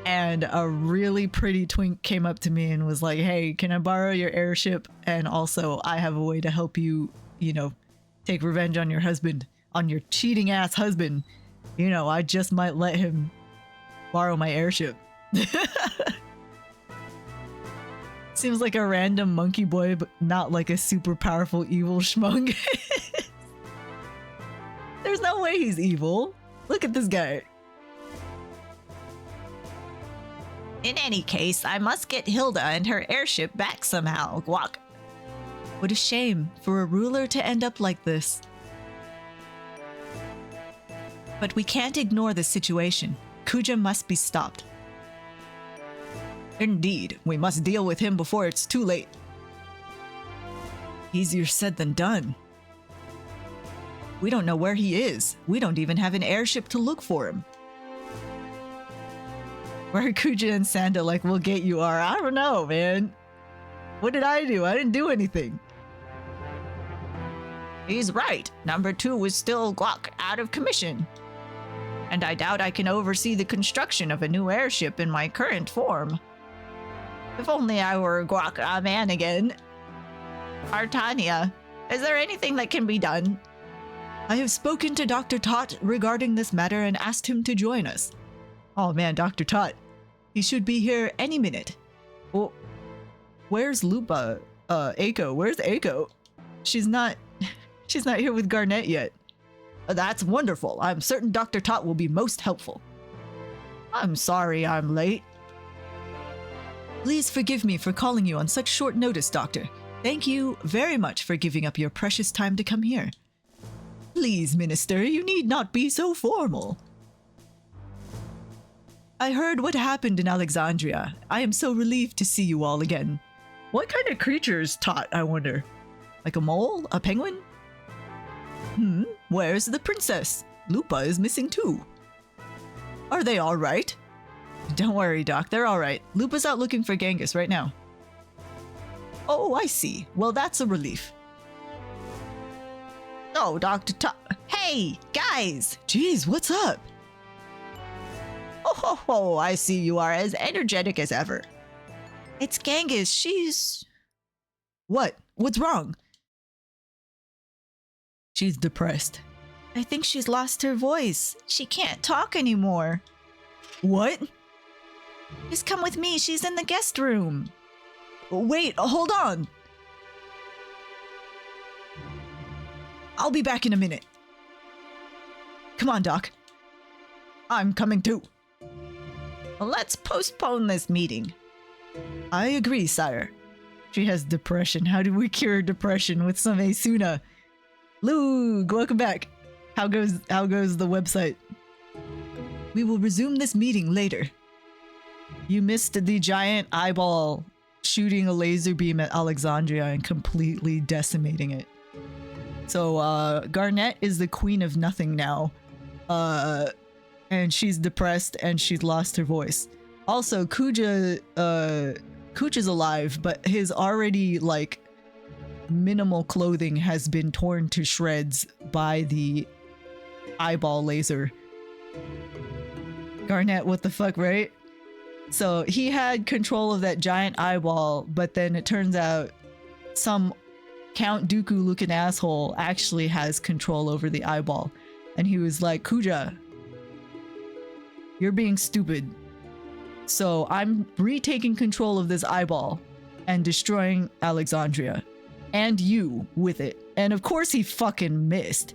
and a really pretty twink came up to me and was like, "Hey, can I borrow your airship? And also I have a way to help you, you know, take revenge on your husband, on your cheating ass husband." You know, I just might let him borrow my airship. Seems like a random monkey boy, but not like a super powerful evil schmunk. There's no way he's evil. Look at this guy. In any case, I must get Hilda and her airship back somehow, Guac. What a shame for a ruler to end up like this. But we can't ignore the situation. Kuja must be stopped. Indeed, we must deal with him before it's too late. Easier said than done. We don't know where he is. We don't even have an airship to look for him. Where Kuja and Sanda like, "We'll get you are. I don't know, man. What did I do? I didn't do anything." He's right. Number 2 is still Guac out of commission. And I doubt I can oversee the construction of a new airship in my current form. If only I were Guac a man again. Artania, is there anything that can be done? I have spoken to Dr. Tot regarding this matter and asked him to join us. Oh man, Dr. Tot. He should be here any minute. Oh, where's Lupa? Eiko, where's Eiko? She's not here with Garnet yet. That's wonderful. I'm certain Dr. Tot will be most helpful. I'm sorry I'm late. Please forgive me for calling you on such short notice, Doctor. Thank you very much for giving up your precious time to come here. Please, Minister, you need not be so formal. I heard what happened in Alexandria. I am so relieved to see you all again. What kind of creature is Tot, I wonder? Like a mole? A penguin? Where's the princess? Lupa is missing too. Are they all right? Don't worry, Doc. They're all right. Lupa's out looking for Genghis right now. Oh, I see. Well, that's a relief. Oh, Dr. Tot. Hey, guys! Jeez, what's up? ho, ho, I see you are as energetic as ever. It's Genghis. She's... What? What's wrong? She's depressed. I think she's lost her voice. She can't talk anymore. What? Just come with me. She's in the guest room. Wait, hold on. I'll be back in a minute. Come on, Doc. I'm coming too. Let's postpone this meeting. I agree, sire. She has depression. How do we cure depression with some Asuna? Lug, welcome back. How goes the website? We will resume this meeting later. You missed the giant eyeball shooting a laser beam at Alexandria and completely decimating it. So Garnet is the queen of nothing now. And she's depressed and she's lost her voice. Also, Kuja's alive, but his already like minimal clothing has been torn to shreds by the eyeball laser. Garnet, what the fuck, right? So he had control of that giant eyeball, but then it turns out some Count Dooku looking asshole actually has control over the eyeball. And he was like, Kuja, you're being stupid. So I'm retaking control of this eyeball and destroying Alexandria. And you with it. And of course he fucking missed.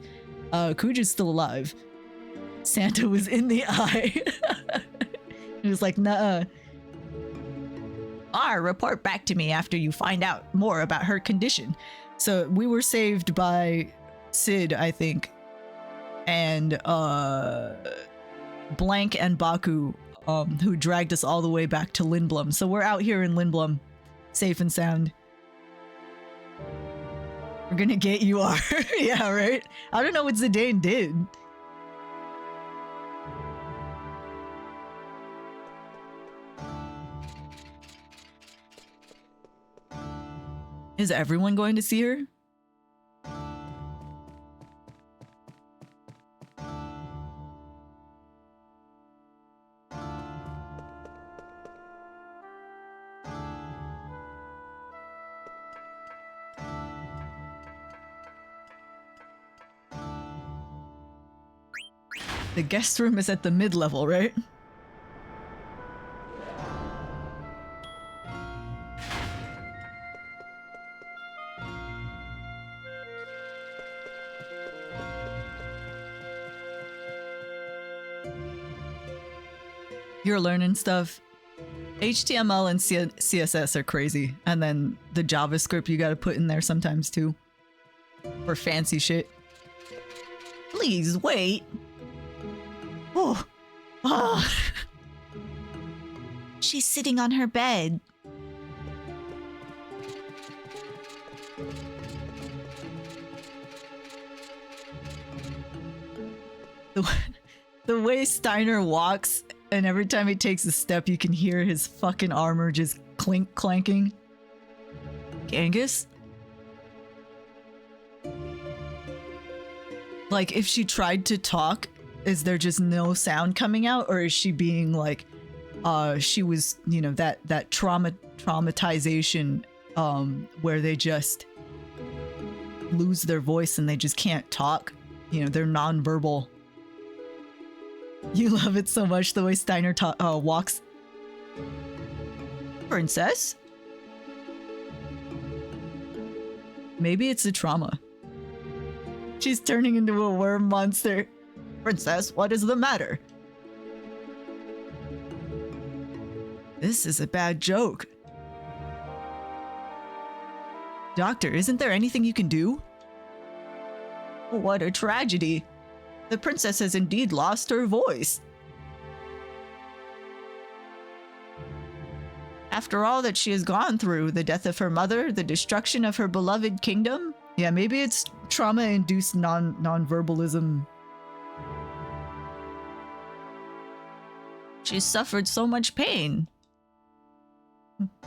Kuja's still alive. Santa was in the eye. He was like, nah. Report back to me after you find out more about her condition. So we were saved by Sid, I think. And Blank and Baku, who dragged us all the way back to Lindblum. So we're out here in Lindblum, safe and sound. We're gonna get you, R. Yeah, right? I don't know what Zidane did. Is everyone going to see her? The guest room is at the mid-level, right? You're learning stuff. HTML and CSS are crazy. And then the JavaScript you gotta put in there sometimes too. For fancy shit. Please wait. Oh. Oh. She's sitting on her bed. The way Steiner walks, and every time he takes a step, you can hear his fucking armor just clanking. Genghis? Like, if she tried to talk, is there just no sound coming out? Or is she being like, she was, you know, that traumatization, where they just lose their voice and they just can't talk? You know, they're nonverbal. You love it so much, the way Steiner walks. Princess? Maybe it's a trauma. She's turning into a worm monster. Princess, what is the matter? This is a bad joke. Doctor, isn't there anything you can do? What a tragedy. The princess has indeed lost her voice. After all that she has gone through, the death of her mother, the destruction of her beloved kingdom. Yeah, maybe it's trauma-induced non-verbalism. She's suffered so much pain.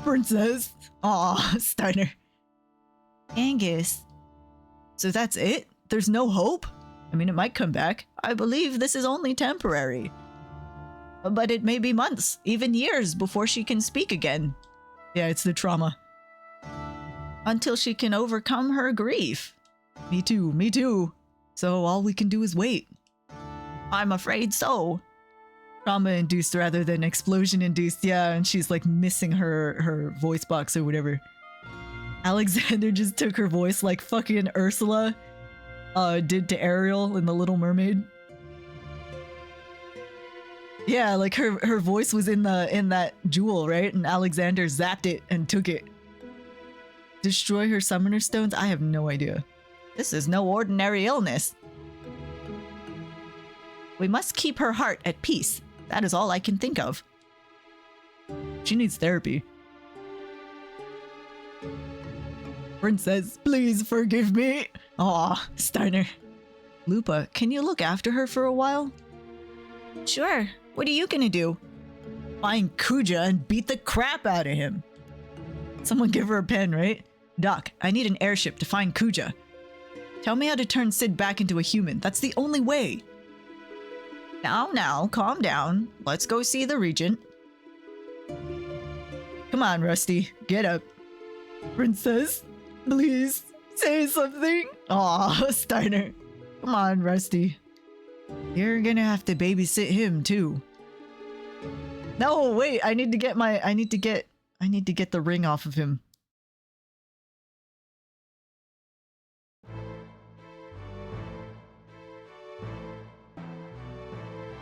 Princess. Aw, Steiner. Angus. So that's it? There's no hope? I mean, it might come back. I believe this is only temporary. But it may be months, even years, before she can speak again. Yeah, it's the trauma. Until she can overcome her grief. Me too, me too. So all we can do is wait. I'm afraid so. Trauma-induced rather than explosion-induced, yeah, and she's like missing her voice box or whatever. Alexander just took her voice like fucking Ursula did to Ariel in The Little Mermaid. Yeah, like her voice was in that jewel, right? And Alexander zapped it and took it. Destroy her summoner stones? I have no idea. This is no ordinary illness. We must keep her heart at peace. That is all I can think of. She needs therapy. Princess, please forgive me. Aw, Steiner. Lupa, can you look after her for a while? Sure. What are you gonna do? Find Kuja and beat the crap out of him. Someone give her a pen, right? Doc, I need an airship to find Kuja. Tell me how to turn Sid back into a human. That's the only way. Now, calm down. Let's go see the Regent. Come on, Rusty. Get up. Princess, please, say something. Aw, Steiner. Come on, Rusty. You're gonna have to babysit him, too. No, wait, I need to get the ring off of him.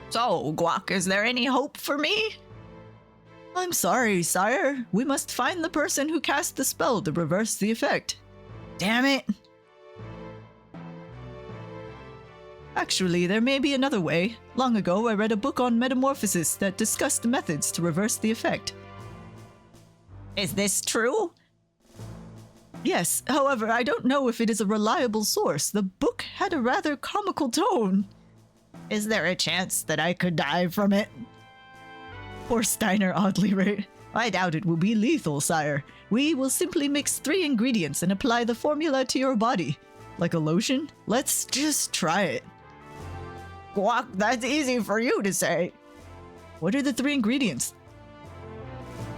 So, Guac, is there any hope for me? I'm sorry, sire. We must find the person who cast the spell to reverse the effect. Damn it! Actually, there may be another way. Long ago, I read a book on metamorphosis that discussed methods to reverse the effect. Is this true? Yes, however, I don't know if it is a reliable source. The book had a rather comical tone. Is there a chance that I could die from it? Poor Steiner, oddly, right? I doubt it will be lethal, sire. We will simply mix 3 ingredients and apply the formula to your body. Like a lotion? Let's just try it. Guac, that's easy for you to say. What are the 3 ingredients?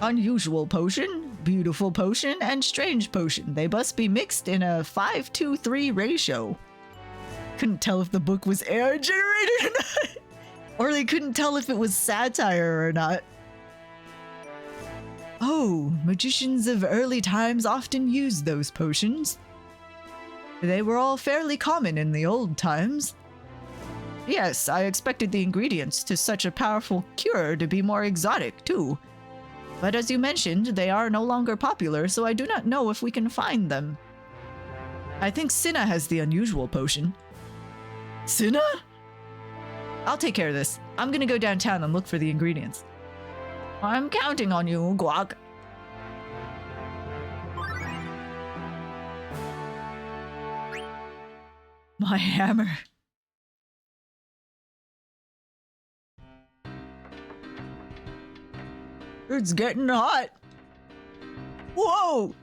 Unusual potion, beautiful potion, and strange potion. They must be mixed in a 5-2-3 ratio. Couldn't tell if the book was AI generated or not. Or they couldn't tell if it was satire or not. Oh, magicians of early times often used those potions. They were all fairly common in the old times. Yes, I expected the ingredients to such a powerful cure to be more exotic, too. But as you mentioned, they are no longer popular, so I do not know if we can find them. I think Cinna has the unusual potion. Cinna? I'll take care of this. I'm gonna go downtown and look for the ingredients. I'm counting on you, Guac. My hammer. It's getting hot. Whoa!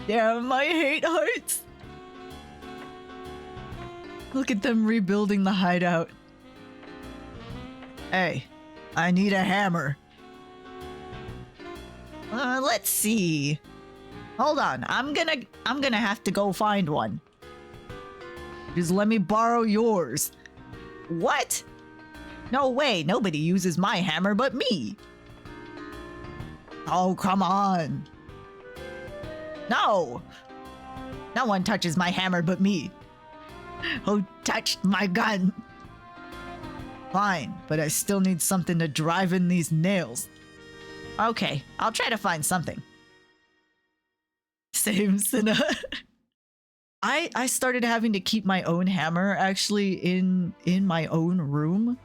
Damn, I hate heights. Look at them rebuilding the hideout. Hey, I need a hammer. Let's see. Hold on, I'm gonna have to go find one. Just let me borrow yours. What? No way, nobody uses my hammer but me. Oh, come on. No! No one touches my hammer but me. Who touched my gun? Fine, but I still need something to drive in these nails. Okay, I'll try to find something. Same, Cinna. I started having to keep my own hammer actually in my own room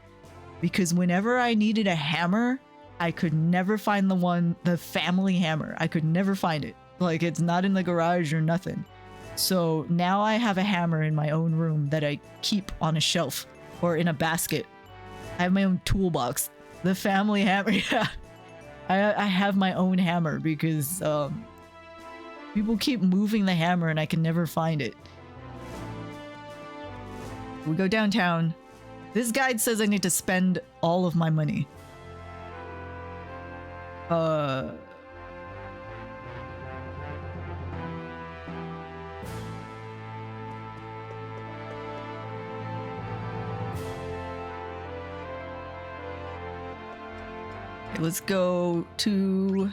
because whenever I needed a hammer, I could never find the family hammer. I could never find it. Like, it's not in the garage or nothing. So now I have a hammer in my own room that I keep on a shelf or in a basket. I have my own toolbox. The family hammer, yeah. I have my own hammer because people keep moving the hammer and I can never find it. We go downtown. This guide says I need to spend all of my money. Okay, let's go to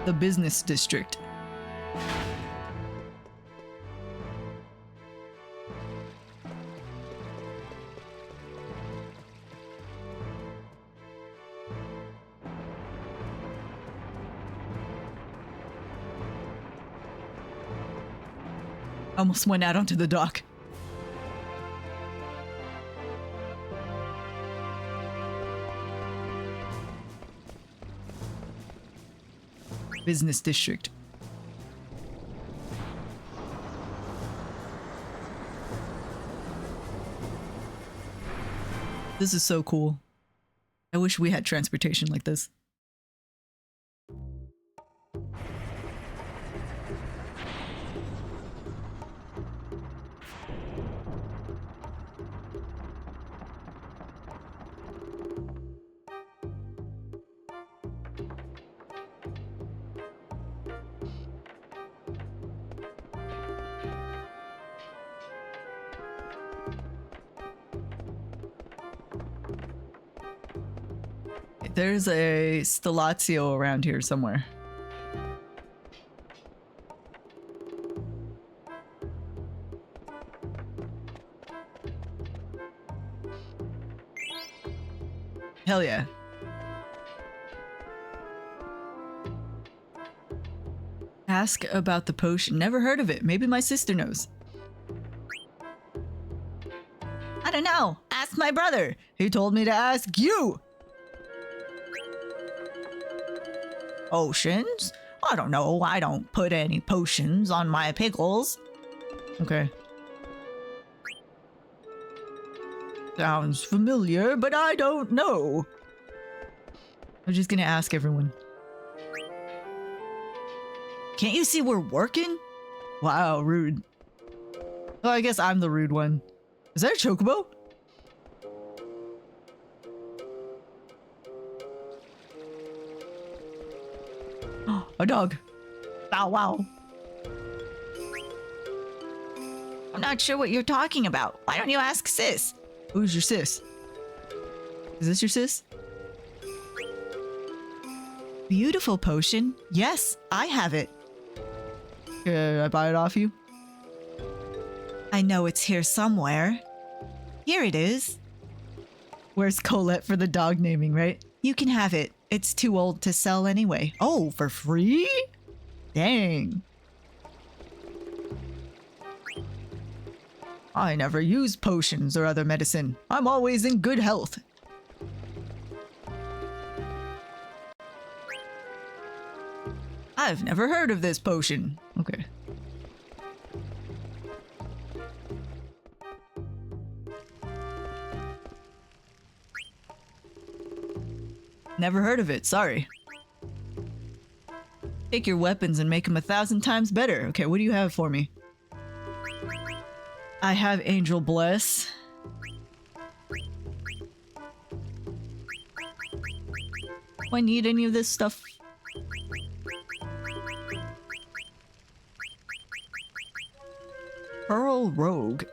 the business district. Almost went out onto the dock. Business district. This is so cool. I wish we had transportation like this. There's a Stellazio around here somewhere. Hell yeah. Ask about the potion. Never heard of it. Maybe my sister knows. I don't know. Ask my brother. He told me to ask you. Potions? I don't know. I don't put any potions on my pickles. Okay. Sounds familiar, but I don't know. I'm just gonna ask everyone. Can't you see we're working? Wow, rude. Oh, I guess I'm the rude one. Is that a chocobo? A dog. Bow wow. I'm not sure what you're talking about. Why don't you ask sis? Who's your sis? Is this your sis? Beautiful potion. Yes, I have it. Can I buy it off you? I know it's here somewhere. Here it is. Where's Colette for the dog naming, right? You can have it. It's too old to sell anyway. Oh, for free? Dang. I never use potions or other medicine. I'm always in good health. I've never heard of this potion. Okay. Never heard of it, sorry. Take your weapons and make them 1,000 times better. Okay, what do you have for me? I have Angel Bless. Do I need any of this stuff? Pearl Rogue.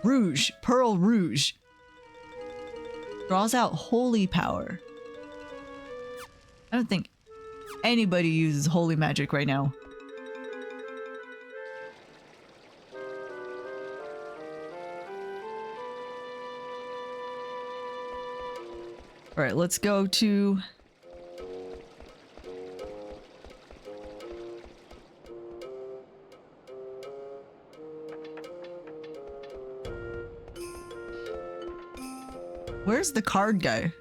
Rouge. Pearl Rouge. Draws out holy power. I don't think anybody uses holy magic right now. Alright, let's go to... Where's the card guy?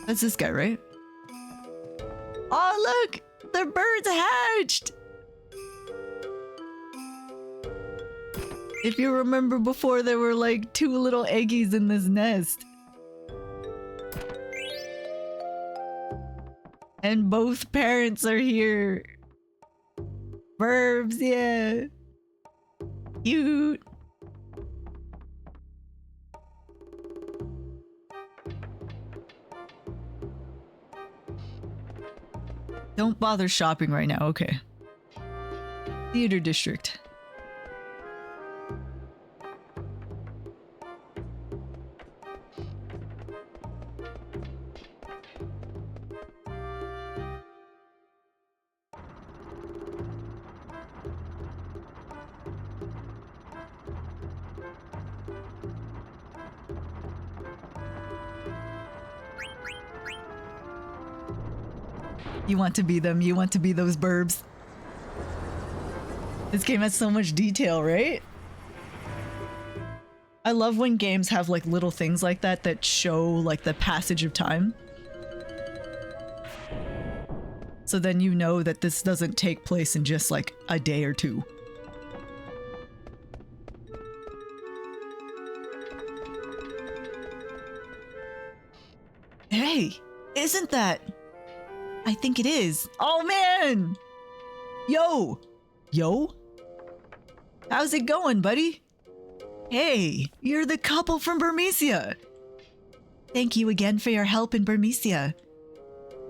That's this guy, right? Oh, look! The birds hatched! If you remember before, there were like 2 little eggies in this nest. And both parents are here. Verbs, yeah. Cute. Don't bother shopping right now, okay. Theater district. You want to be them. You want to be those burbs. This game has so much detail, right? I love when games have like little things like that that show like the passage of time. So then you know that this doesn't take place in just like a day or two. Hey, isn't that? I think it is. Oh man! Yo! Yo? How's it going, buddy? Hey, you're the couple from Burmecia. Thank you again for your help in Burmecia.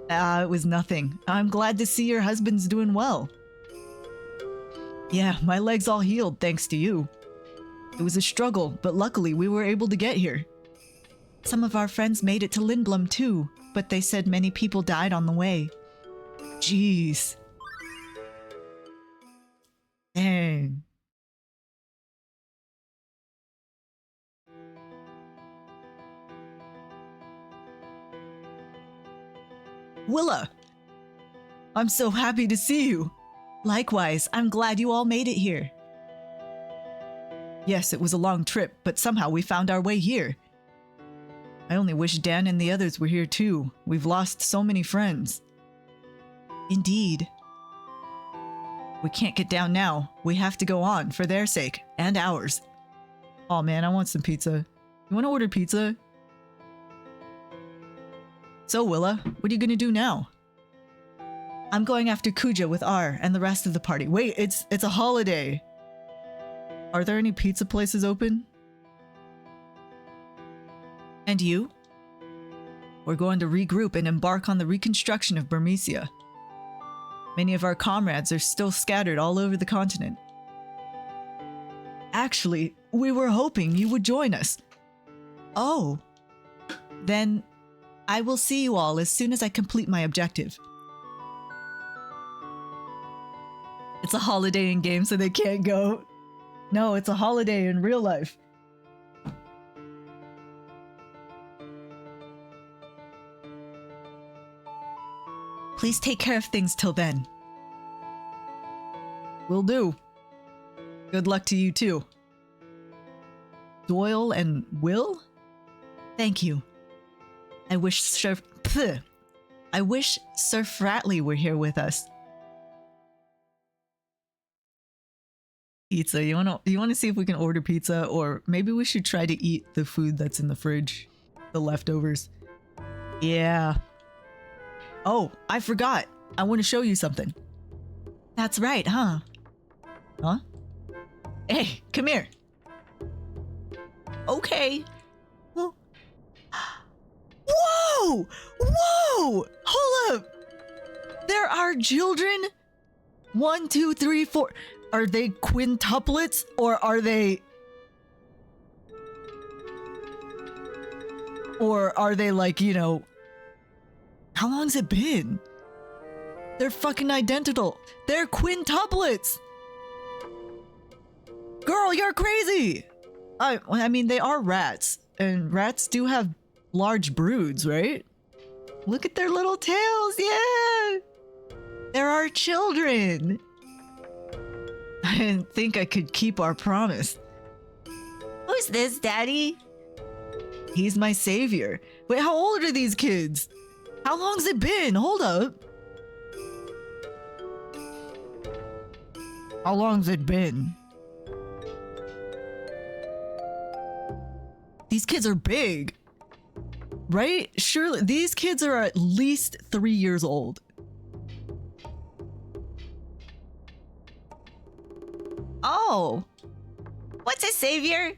It was nothing. I'm glad to see your husband's doing well. Yeah, my leg's all healed thanks to you. It was a struggle, but luckily we were able to get here. Some of our friends made it to Lindblom too, but they said many people died on the way. Jeez. Dang. Willa! I'm so happy to see you. Likewise, I'm glad you all made it here. Yes, it was a long trip, but somehow we found our way here. I only wish Dan and the others were here too. We've lost so many friends. Indeed. We can't get down now. We have to go on, for their sake, and ours. Aw man, I want some pizza. You want to order pizza? So Willa, what are you gonna do now? I'm going after Kuja with R and the rest of the party. Wait, it's a holiday. Are there any pizza places open? And you? We're going to regroup and embark on the reconstruction of Burmecia. Many of our comrades are still scattered all over the continent. Actually, we were hoping you would join us. Oh. Then I will see you all as soon as I complete my objective. It's a holiday in game, so they can't go. No, it's a holiday in real life. Please take care of things till then. Will do. Good luck to you too. Doyle and Will? Thank you. I wish Sir Fratley were here with us. Pizza. You wanna see if we can order pizza, or maybe we should try to eat the food that's in the fridge, the leftovers. Yeah. Oh, I forgot. I want to show you something. That's right, huh? Huh? Hey, come here. Okay. Whoa! Whoa! Hold up! There are children? 1, 2, 3, 4. Are they quintuplets or are they... Or are they like, you know... How long's it been? They're fucking identical. They're quintuplets! Girl, you're crazy! I mean, they are rats. And rats do have large broods, right? Look at their little tails, yeah! There are children! I didn't think I could keep our promise. Who's this, Daddy? He's my savior. Wait, how old are these kids? How long's it been? Hold up. How long's it been? These kids are big. Right? Surely, these kids are at least 3 years old. Oh, what's a savior?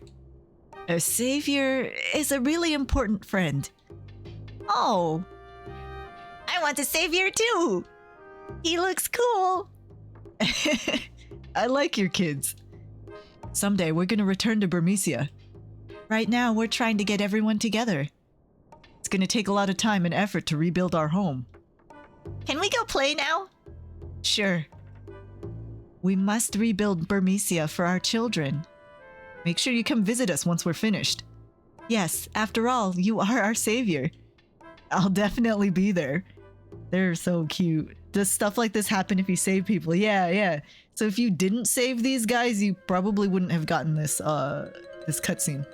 A savior is a really important friend. Oh, I want a savior too. He looks cool. I like your kids. Someday we're gonna return to Burmecia. Right now, we're trying to get everyone together. It's gonna take a lot of time and effort to rebuild our home. Can we go play now? Sure. We must rebuild Burmecia for our children. Make sure you come visit us once we're finished. Yes, after all, you are our savior. I'll definitely be there. They're so cute. Does stuff like this happen if you save people? Yeah, yeah. So if you didn't save these guys, you probably wouldn't have gotten this this cutscene.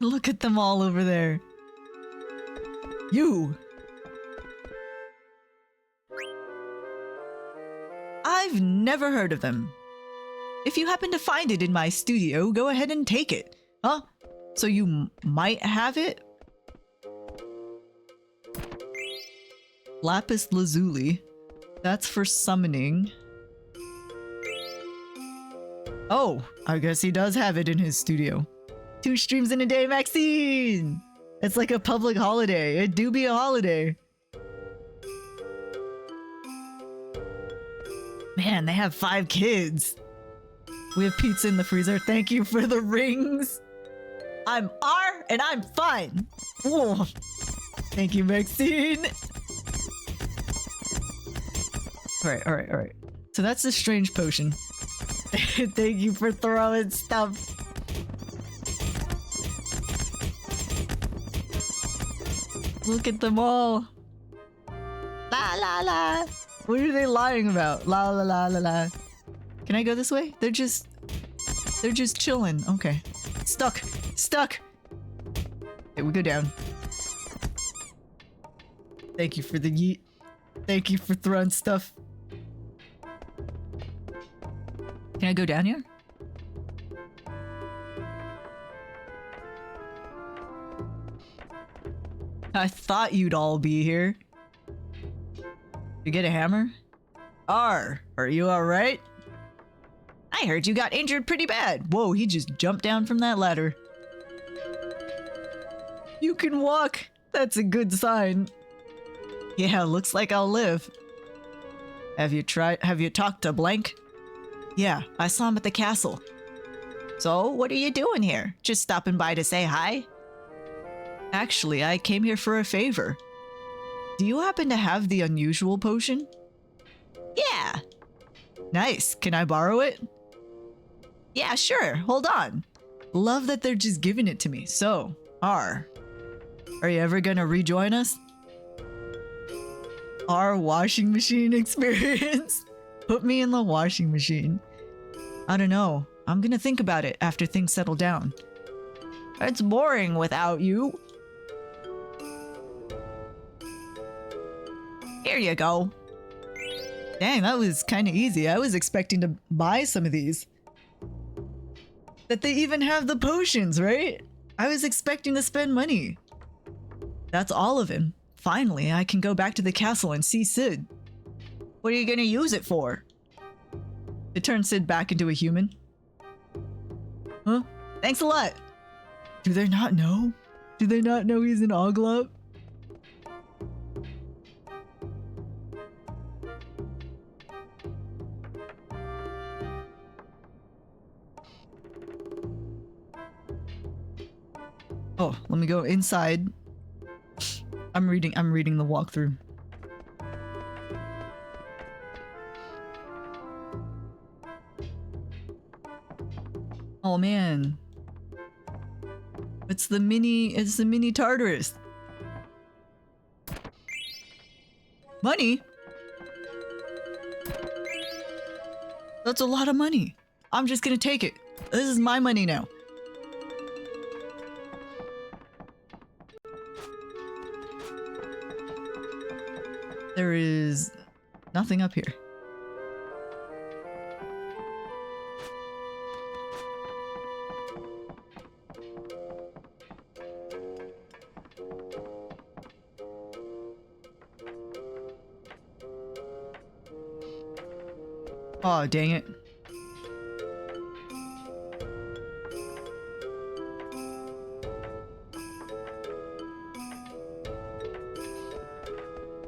Look at them all over there. You! I've never heard of them. If you happen to find it in my studio, go ahead and take it. Huh? So you might have it? Lapis Lazuli. That's for summoning. Oh, I guess he does have it in his studio. 2 streams in a day, Maxine! It's like a public holiday. It do be a holiday. Man, they have 5 kids. We have pizza in the freezer. Thank you for the rings. I'm R and I'm fine. Whoa. Thank you, Maxine. Alright, alright, alright. So that's the strange potion. Thank you for throwing stuff. Look at them all. La la la. What are they lying about? La la la la la. Can I go this way? They're just chilling. Okay. Stuck. Stuck. Okay, we go down. Thank you for the yeet. Thank you for throwing stuff. Can I go down here? I thought you'd all be here. You get a hammer? R, are you alright? I heard you got injured pretty bad. Whoa, he just jumped down from that ladder. You can walk. That's a good sign. Yeah, looks like I'll live. Have you talked to Blank? Yeah, I saw him at the castle. So, what are you doing here? Just stopping by to say hi? Actually, I came here for a favor. Do you happen to have the unusual potion? Yeah. Nice. Can I borrow it? Yeah, sure. Hold on. Love that they're just giving it to me. So, R, are you ever gonna rejoin us? R washing machine experience? Put me in the washing machine. I don't know. I'm gonna think about it after things settle down. It's boring without you. Here you go. Dang, that was kind of easy. I was expecting to buy some of these. That they even have the potions, right? I was expecting to spend money. That's all of him. Finally, I can go back to the castle and see Sid. What are you gonna use it for? To turn Sid back into a human. Huh? Thanks a lot. Do they not know? Do they not know he's an Oglop? Oh, let me go inside. I'm reading the walkthrough. Oh man. It's the mini Tartarus. Money? That's a lot of money. I'm just gonna take it. This is my money now. There is nothing up here. Oh, dang it.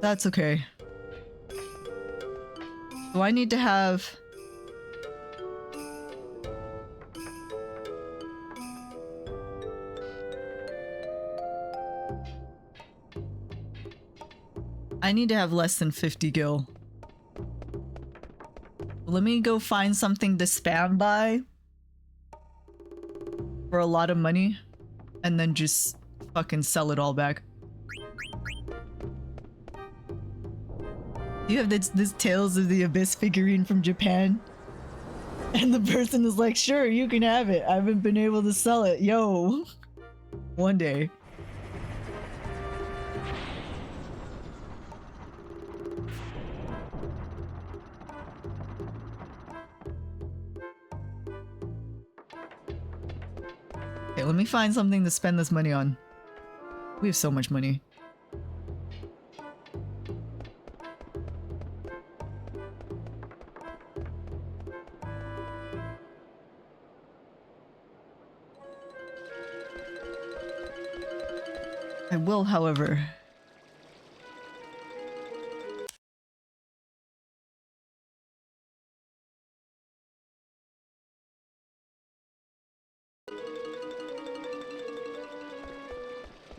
That's okay. Do I need to have... I need to have less than 50 gil. Let me go find something to spam buy for a lot of money and then just fucking sell it all back. Do you have this Tales of the Abyss figurine from Japan? And the person is like, sure, you can have it. I haven't been able to sell it. Yo. One day. Okay, let me find something to spend this money on. We have so much money. I will, however...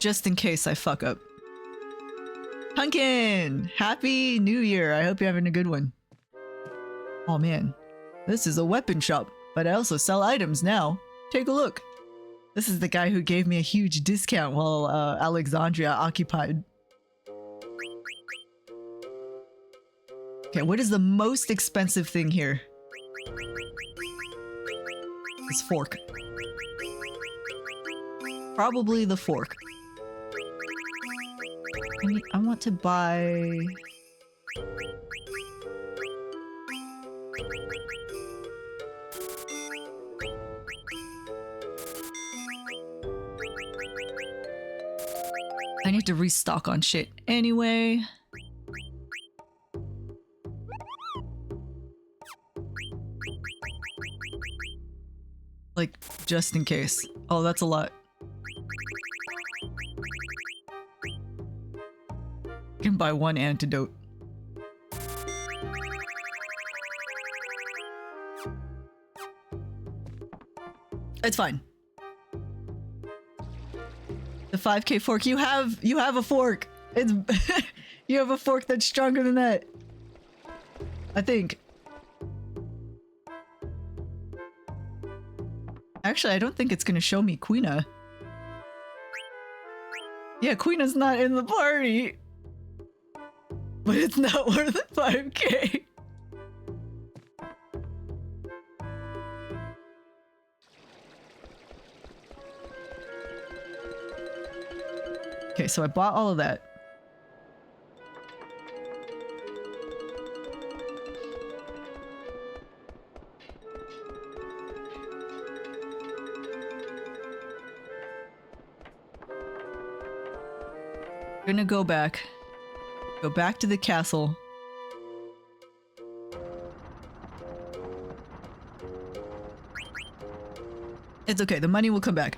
just in case I fuck up. Pumpkin! Happy New Year! I hope you're having a good one. Oh man. This is a weapon shop, but I also sell items now. Take a look. This is the guy who gave me a huge discount while Alexandria occupied. Okay, what is the most expensive thing here? This fork. Probably the fork. I want to buy... I need to restock on shit anyway. Like, just in case. Oh, that's a lot. Can buy one antidote. It's fine. The 5K fork. You have a fork. It's you have a fork that's stronger than that. I think. Actually, I don't think it's gonna show me Quina. Yeah, Quina's not in the party. But it's not worth 5K. Okay, so I bought all of that. I'm gonna go back. Go back to the castle. It's okay, the money will come back.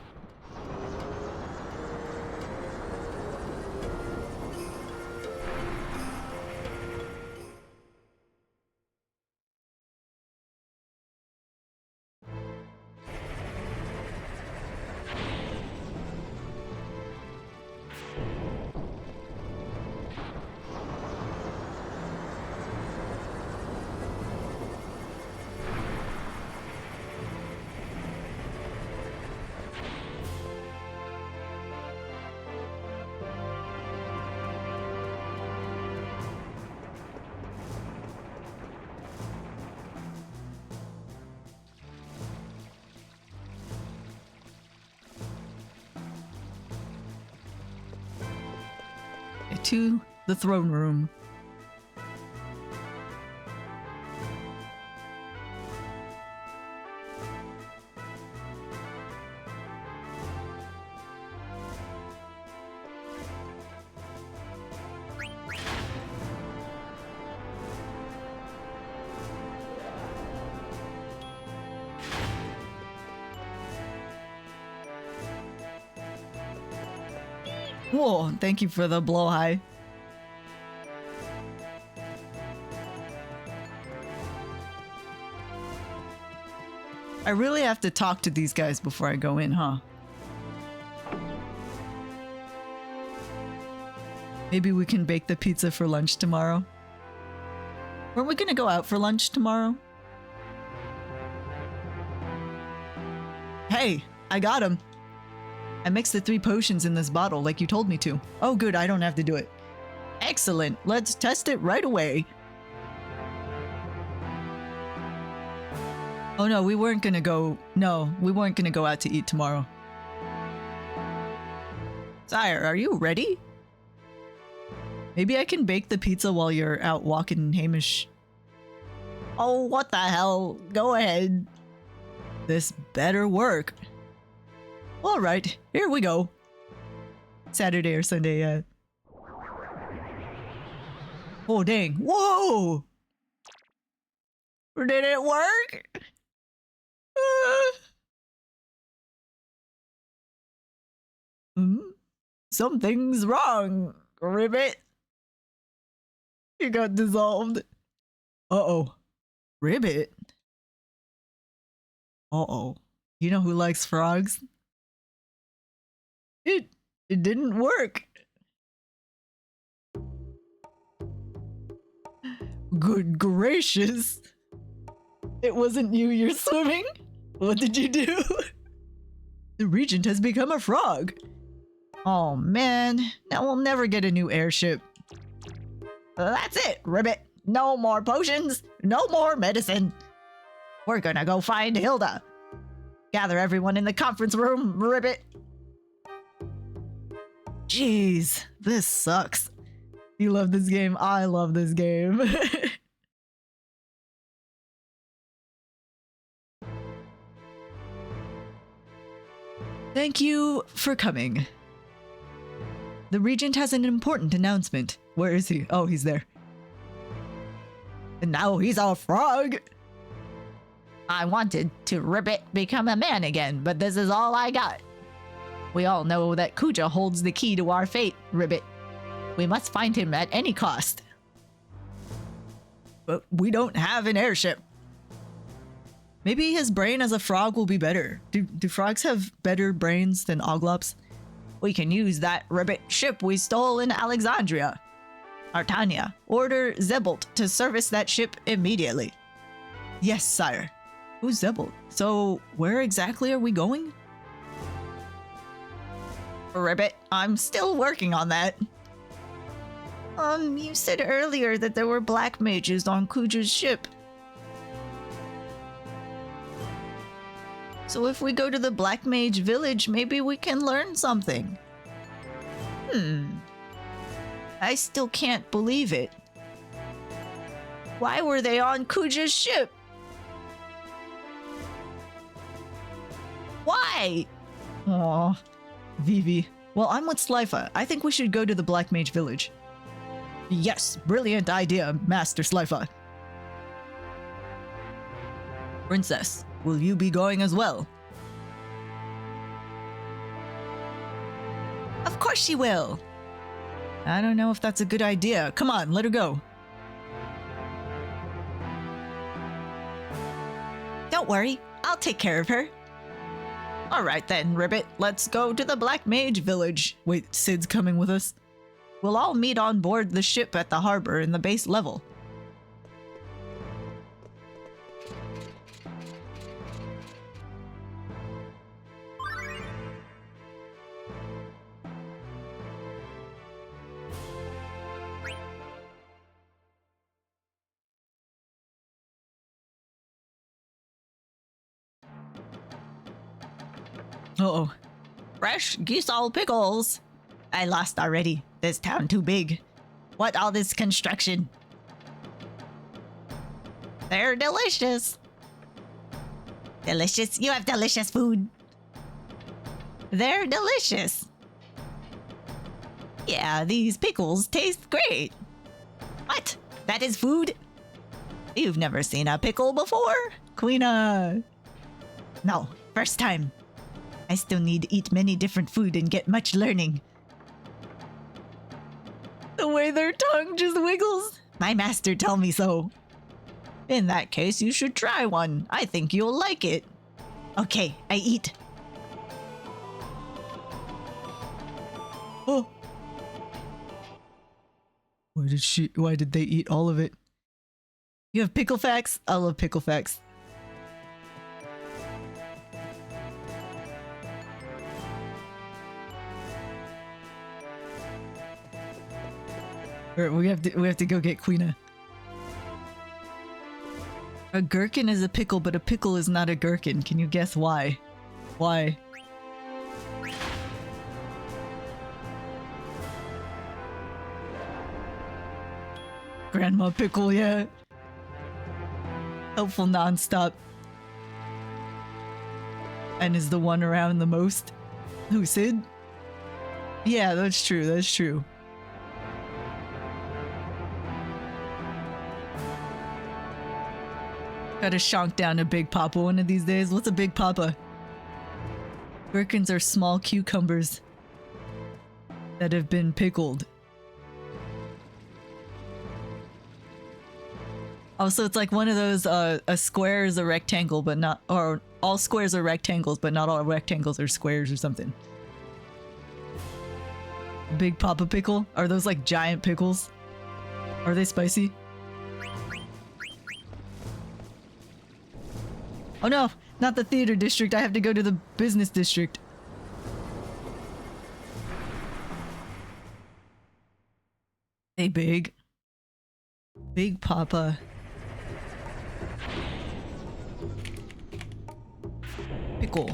To the throne room. Whoa, thank you for the blow high. I really have to talk to these guys before I go in, huh? Maybe we can bake the pizza for lunch tomorrow. Weren't we gonna go out for lunch tomorrow? Hey, I got him. I mixed the 3 potions in this bottle like you told me to. Oh good, I don't have to do it. Excellent, let's test it right away. Oh no, we weren't gonna go out to eat tomorrow. Sire, are you ready? Maybe I can bake the pizza while you're out walking, Hamish. Oh, what the hell? Go ahead. This better work. Alright, here we go. Saturday or Sunday, yeah. Oh dang, whoa! Did it work? Something's wrong, Ribbit. You got dissolved. Uh-oh. Ribbit? Uh-oh. You know who likes frogs? It didn't work. Good gracious. It wasn't you're swimming? What did you do? The Regent has become a frog. Oh man, now we'll never get a new airship. That's it, Ribbit. No more potions, no more medicine. We're gonna go find Hilda. Gather everyone in the conference room, Ribbit. Jeez, this sucks. You love this game, I love this game. Thank you for coming. The Regent has an important announcement. Where is he? Oh, he's there. And now he's a frog. I wanted to Ribbit become a man again, but this is all I got. We all know that Kuja holds the key to our fate, Ribbit. We must find him at any cost. But we don't have an airship. Maybe his brain as a frog will be better. Do frogs have better brains than Oglops? We can use that Ribbit ship we stole in Alexandria. Artania, order Zebolt to service that ship immediately. Yes, sire. Who's Zebolt? So, where exactly are we going? Ribbit, I'm still working on that. You said earlier that there were black mages on Kuja's ship. So if we go to the Black Mage village, maybe we can learn something. I still can't believe it. Why were they on Kuja's ship? Why? Aw, Vivi. Well, I'm with Slifa. I think we should go to the Black Mage village. Yes, brilliant idea, Master Slifa. Princess, will you be going as well? Of course she will. I don't know if that's a good idea. Come on, let her go. Don't worry, I'll take care of her. Alright then, Ribbit, let's go to the Black Mage village. Wait, Sid's coming with us? We'll all meet on board the ship at the harbor in the base level. Uh-oh. Fresh geese-all pickles. I lost already. This town too big. What all this construction? They're delicious. Delicious? You have delicious food. They're delicious. Yeah, these pickles taste great. What? That is food? You've never seen a pickle before? Queena. No, first time. I still need to eat many different food and get much learning. The way their tongue just wiggles. My master told me so. In that case, you should try one. I think you'll like it. Okay, I eat. Oh. Why did they eat all of it? You have pickle facts? I love pickle facts. Alright, we have to go get Queena. A gherkin is a pickle, but a pickle is not a gherkin. Can you guess why? Why? Grandma Pickle, yeah. Helpful nonstop. And is the one around the most. Who, Sid? Yeah, that's true, that's true. Gotta shonk down a Big Papa one of these days. What's a Big Papa? Gherkins are small cucumbers that have been pickled. Oh, so it's like one of those, a square is a rectangle, but not, or all squares are rectangles, but not all rectangles are squares or something. Big Papa pickle? Are those like giant pickles? Are they spicy? Oh no, not the theater district. I have to go to the business district. Hey, Big. Big Papa. Pickle.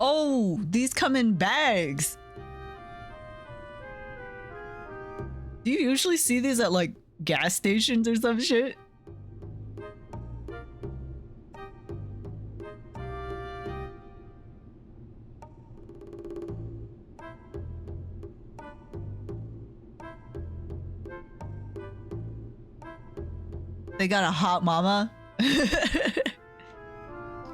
Oh, these come in bags. Do you usually see these at like gas stations or some shit? They got a hot mama.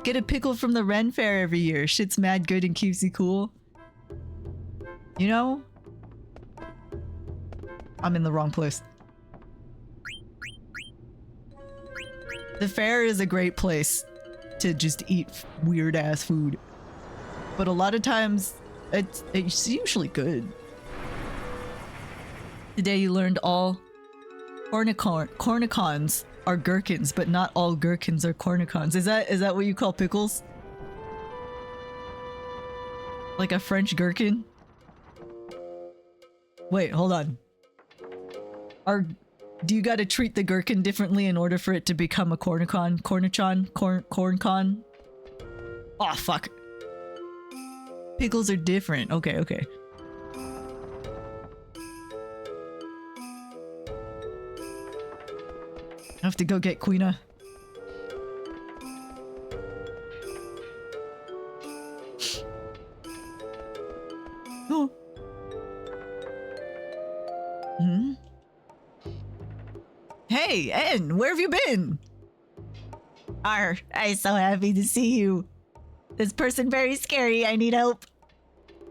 Get a pickle from the Ren Fair every year. Shit's mad good and keeps you cool. You know? I'm in the wrong place. The fair is a great place to just eat weird ass food. But a lot of times, it's usually good. Today you learned all cornicons are gherkins, but not all gherkins are cornicons. Is that what you call pickles? Like a French gherkin? Wait, hold on. Do you gotta treat the gherkin differently in order for it to become a cornicon? Corncon? Oh, fuck. Pickles are different. Okay, okay. I have to go get Queena. Oh. Hmm? Hey, En, where have you been? I'm so happy to see you. This person very scary, I need help.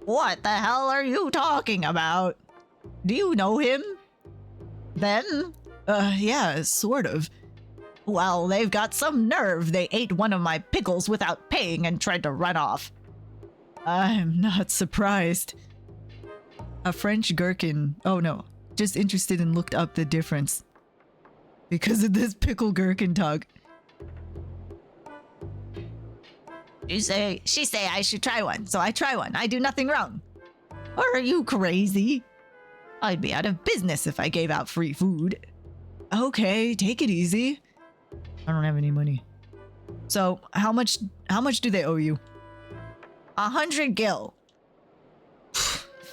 What the hell are you talking about? Do you know him? Them? Yeah, sort of. Well, they've got some nerve. They ate one of my pickles without paying and tried to run off. I'm not surprised. A French gherkin. Oh no, just interested and looked up the difference. Because of this pickle gherkin talk. She say I should try one, so I try one. I do nothing wrong. Or are you crazy? I'd be out of business if I gave out free food. Okay, take it easy. I don't have any money. So, how much do they owe you? 100 gil.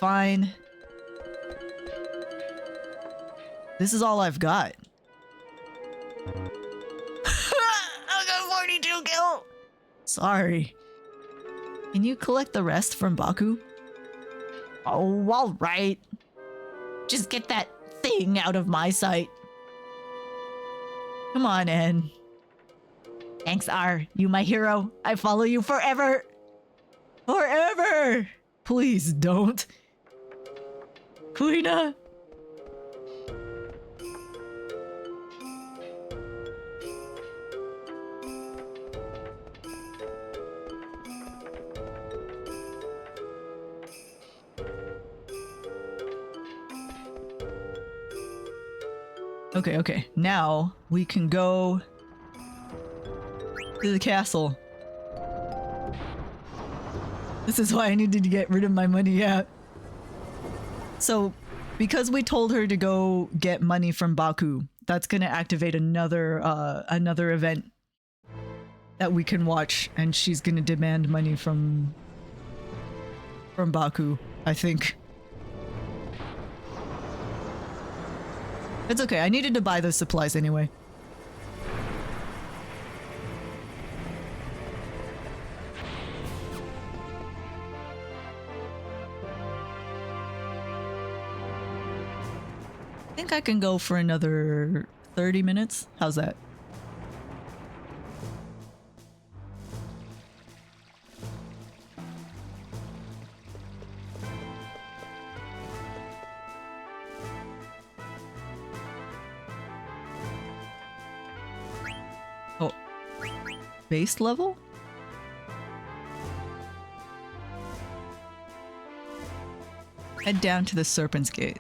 Fine. This is all I've got. I got 42 gil. Sorry. Can you collect the rest from Baku? Oh, all right. Just get that thing out of my sight. Come on, En. Thanks, R. You my hero. I follow you forever. Forever! Please don't. Queena! Okay, okay. Now we can go to the castle. This is why I needed to get rid of my money, yeah. So, because we told her to go get money from Baku, that's gonna activate another another event that we can watch, and she's gonna demand money from Baku, I think. It's okay, I needed to buy those supplies anyway. I think I can go for another 30 minutes. How's that? Oh. Base level? Head down to the Serpent's Gate.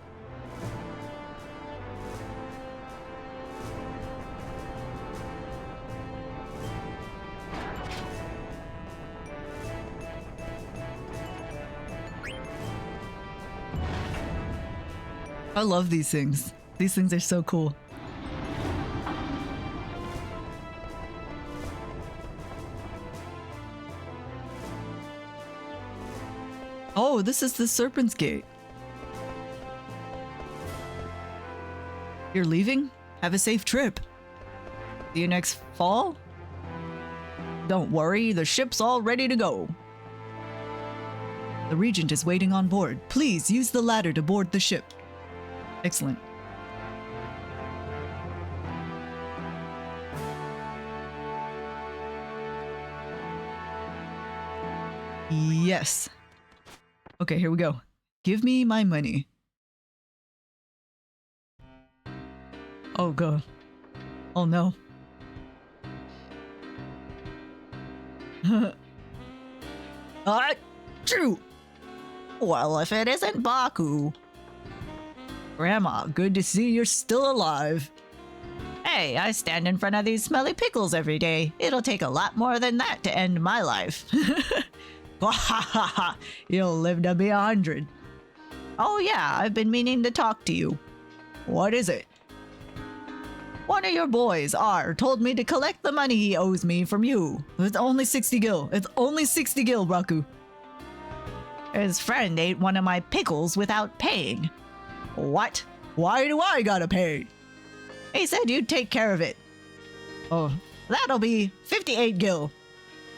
I love these things. These things are so cool. Oh, this is the Serpent's Gate. You're leaving? Have a safe trip. See you next fall? Don't worry, the ship's all ready to go. The Regent is waiting on board. Please use the ladder to board the ship. Excellent. Yes. Okay, here we go. Give me my money. Oh god. Oh no. True. Well, if it isn't Baku. Grandma, good to see you're still alive. Hey, I stand in front of these smelly pickles every day. It'll take a lot more than that to end my life. You'll live to be 100. Oh yeah, I've been meaning to talk to you. What is it? One of your boys, R, told me to collect the money he owes me from you. It's only 60 gil. It's only 60 gil, Baku. His friend ate one of my pickles without paying. What? Why do I gotta pay? He said you'd take care of it. Oh, that'll be 58 gil.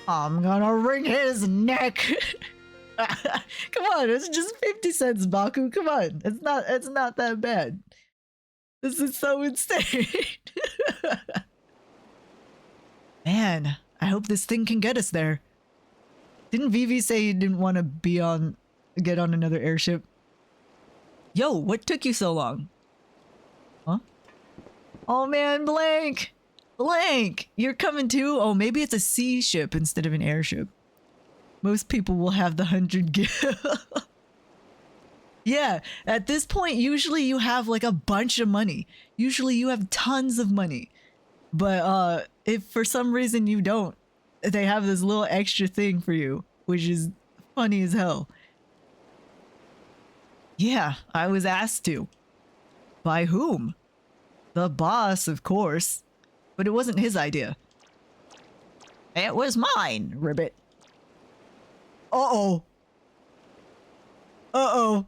I'm gonna wring his neck. Come on, it's just 50 cents, Baku. Come on, it's not that bad. This is so insane. Man, I hope this thing can get us there. Didn't Vivi say he didn't want to get on another airship? Yo, what took you so long? Huh? Oh man, Blank! Blank! You're coming too? Oh, maybe it's a sea ship instead of an airship. Most people will have the 100 gil. Yeah, at this point, usually you have like a bunch of money. Usually you have tons of money. But if for some reason you don't, they have this little extra thing for you, which is funny as hell. Yeah, I was asked to. By whom? The boss, of course. But it wasn't his idea. It was mine, Ribbit. Uh-oh. Uh-oh.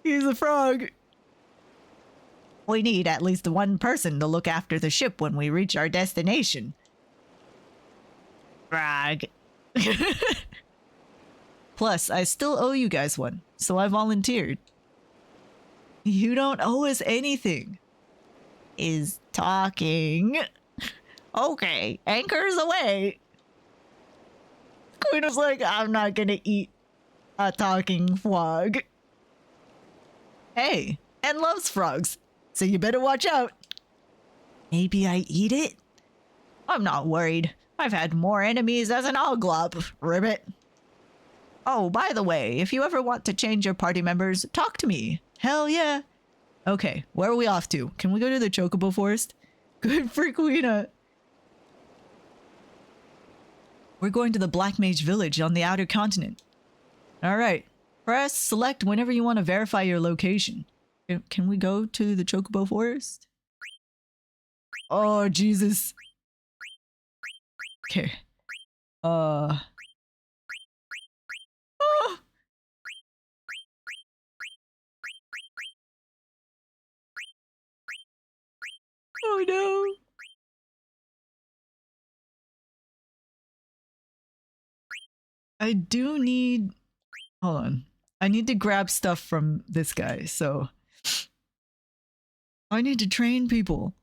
He's a frog. We need at least one person to look after the ship when we reach our destination. Frog. Plus, I still owe you guys one, so I volunteered. You don't owe us anything. Is talking. Okay, anchors away. Queen was like, I'm not gonna eat a talking frog. Hey, and loves frogs, so you better watch out. Maybe I eat it? I'm not worried. I've had more enemies as an Oglop, Ribbit. Oh, by the way, if you ever want to change your party members, talk to me. Hell yeah. Okay, where are we off to? Can we go to the Chocobo Forest? Good for Queena. We're going to the Black Mage Village on the outer continent. Alright. Press select whenever you want to verify your location. Can we go to the Chocobo Forest? Oh, Jesus. Okay. Oh. Oh no. I do need... Hold on. I need to grab stuff from this guy, so... I need to train people.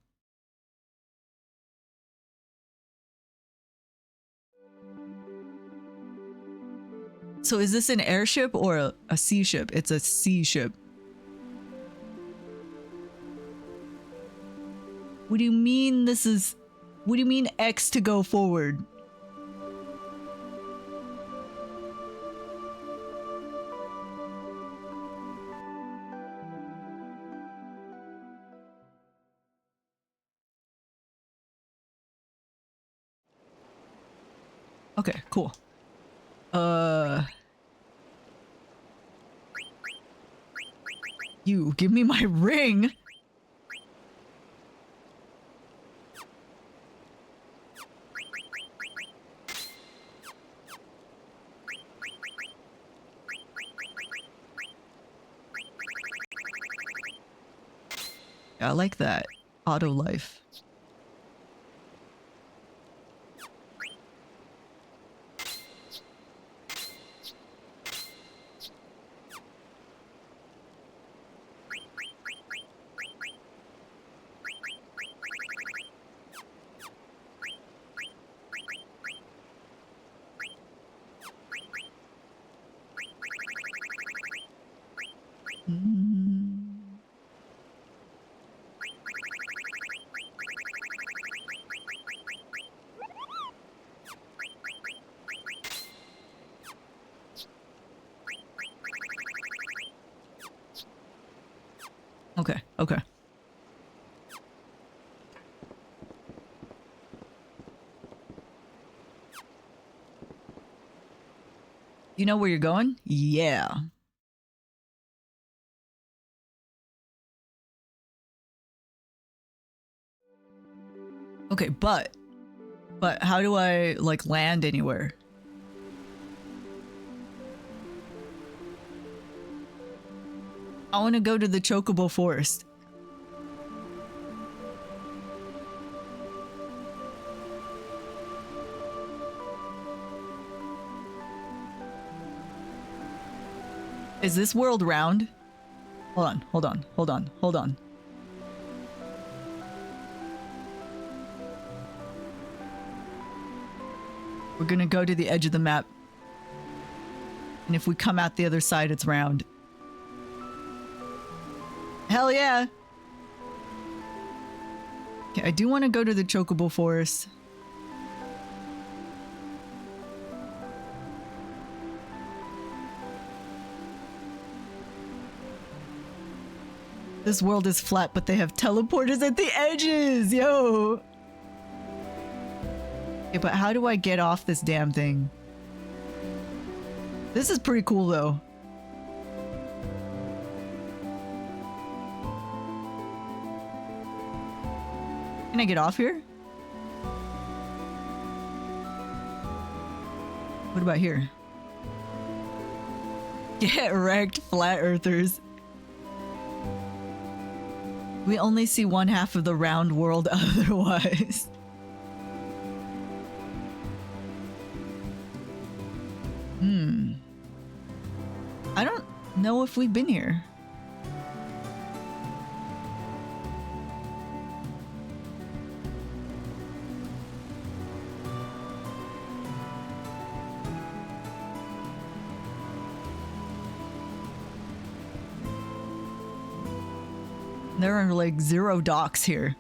So is this an airship or a sea ship? It's a sea ship. What do you mean this is... What do you mean X to go forward? Okay, cool. You, give me my ring! I like that. Auto life. Okay, okay. You know where you're going? Yeah. Okay, but how do I, like, land anywhere? I want to go to the Chocobo Forest. Is this world round? Hold on, hold on, hold on, hold on. We're gonna go to the edge of the map. And if we come out the other side, it's round. Hell yeah! Okay, I do want to go to the Chocobo Forest. This world is flat, but they have teleporters at the edges! Yo! Okay, but how do I get off this damn thing? This is pretty cool, though. Can I get off here? What about here? Get wrecked, flat earthers. We only see one half of the round world otherwise. I don't know if we've been here. There are like 0 docks here.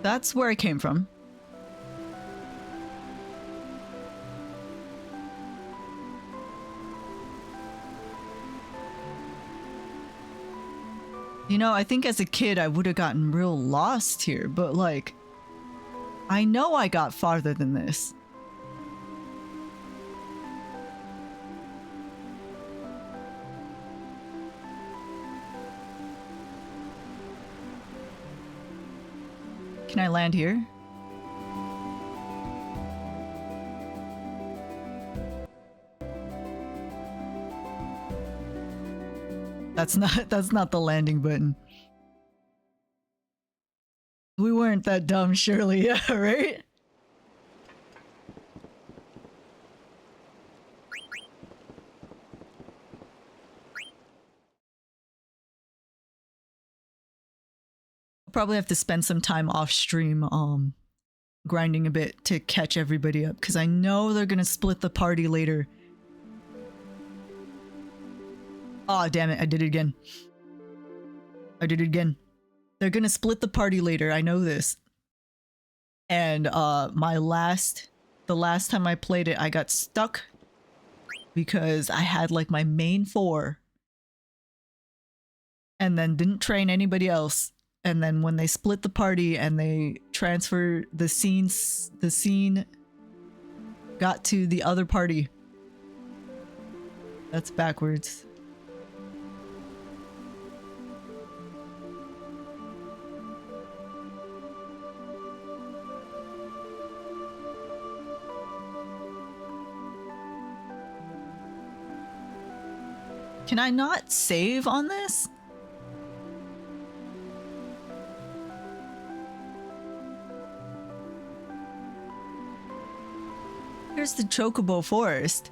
That's where I came from. You know, I think as a kid I would have gotten real lost here, but like, I know I got farther than this. Can I land here? That's not the landing button. We weren't that dumb, surely, yeah, right? I'll probably have to spend some time off stream grinding a bit to catch everybody up, because I know they're gonna split the party later. Oh damn it, I did it again. They're gonna split the party later, I know this. And the last time I played it, I got stuck because I had like my main 4 and then didn't train anybody else. And then when they split the party and they transfer the scene got to the other party. That's backwards. Can I not save on this? Here's the Chocobo Forest.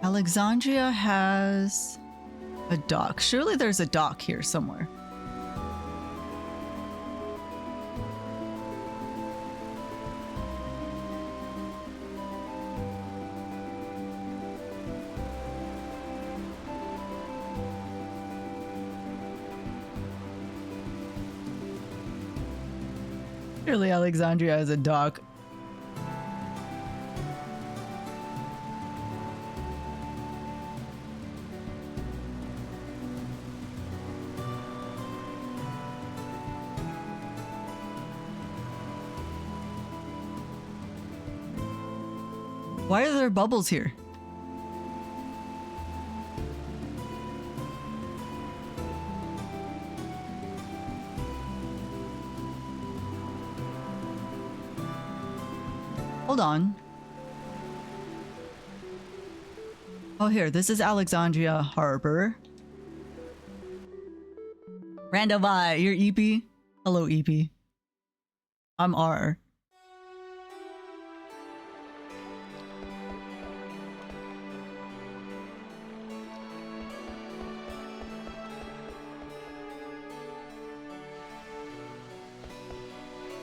Alexandria has a dock. Surely there's a dock here somewhere. Surely Alexandria has a dock. Why are there bubbles here? Hold on. Oh, here. This is Alexandria Harbor. Random I, you're EP? Hello, EP. I'm R.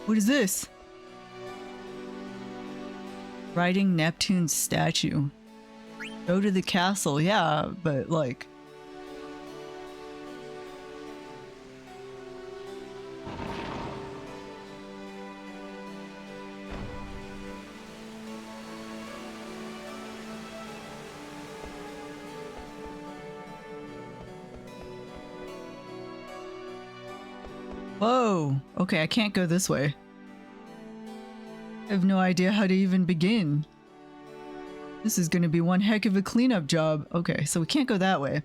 What is this? Riding Neptune's statue. Go to the castle, yeah, but like... Whoa! Okay, I can't go this way. I have no idea how to even begin. This is gonna be one heck of a cleanup job. Okay, so we can't go that way.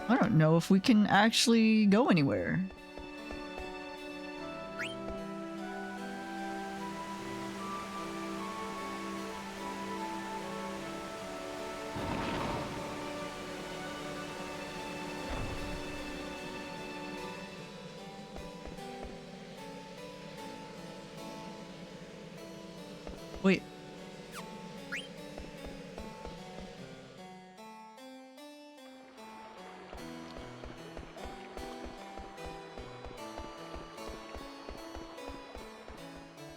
I don't know if we can actually go anywhere. Wait.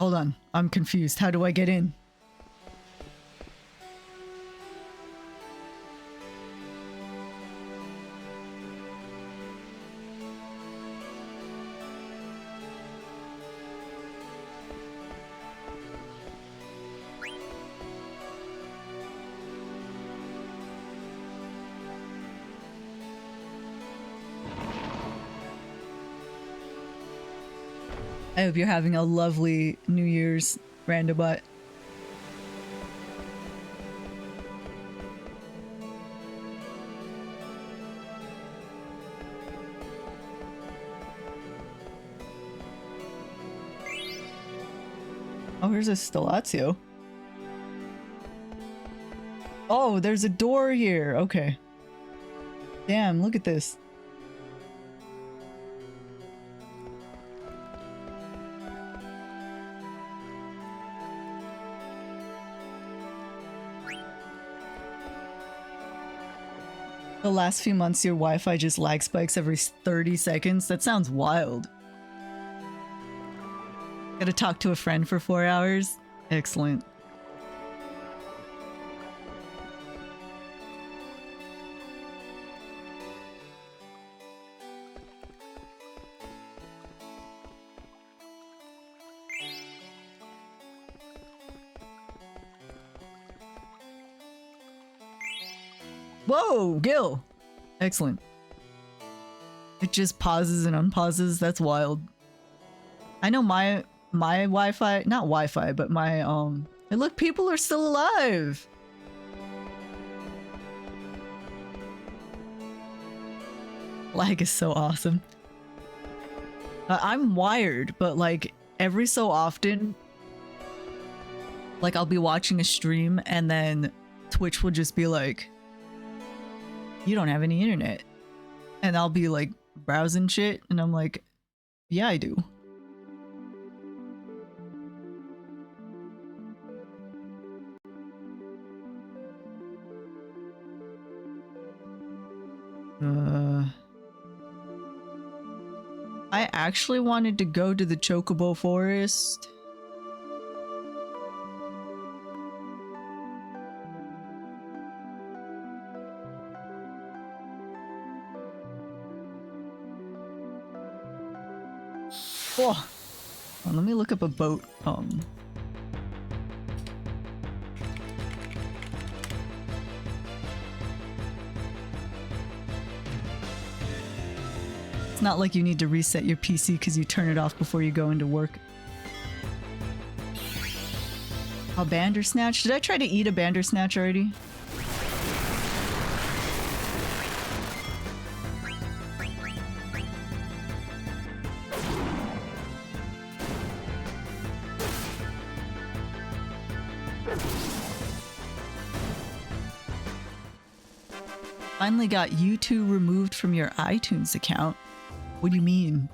Hold on. I'm confused. How do I get in? I hope you're having a lovely New Year's, Randobot. Oh, here's a Stellatio. Oh, there's a door here. Okay. Damn, look at this. The last few months, your Wi-Fi just lag spikes every 30 seconds. That sounds wild. Gotta talk to a friend for 4 hours? Excellent. Whoa, Gil! Excellent. It just pauses and unpauses. That's wild. I know my Wi-Fi, not Wi-Fi, but my hey, look, people are still alive. Lag is so awesome. I'm wired, but like every so often, like I'll be watching a stream and then Twitch will just be like, you don't have any internet. And I'll be like browsing shit and I'm like, yeah, I do. I actually wanted to go to the Chocobo Forest. Oh, let me look up a boat. It's not like you need to reset your PC because you turn it off before you go into work. A Bandersnatch? Did I try to eat a Bandersnatch already? Finally got U2 removed from your iTunes account. What do you mean?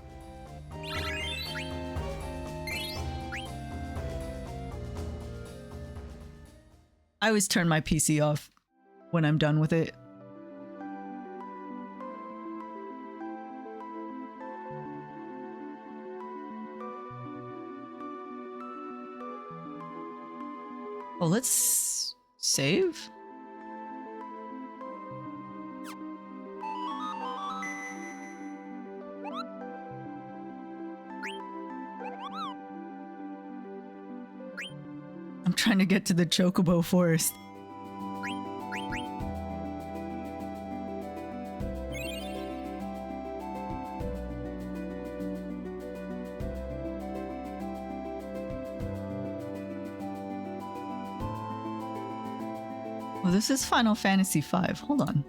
I always turn my PC off when I'm done with it. Oh, let's save? I'm trying to get to the Chocobo Forest. Well, this is Final Fantasy V. Hold on.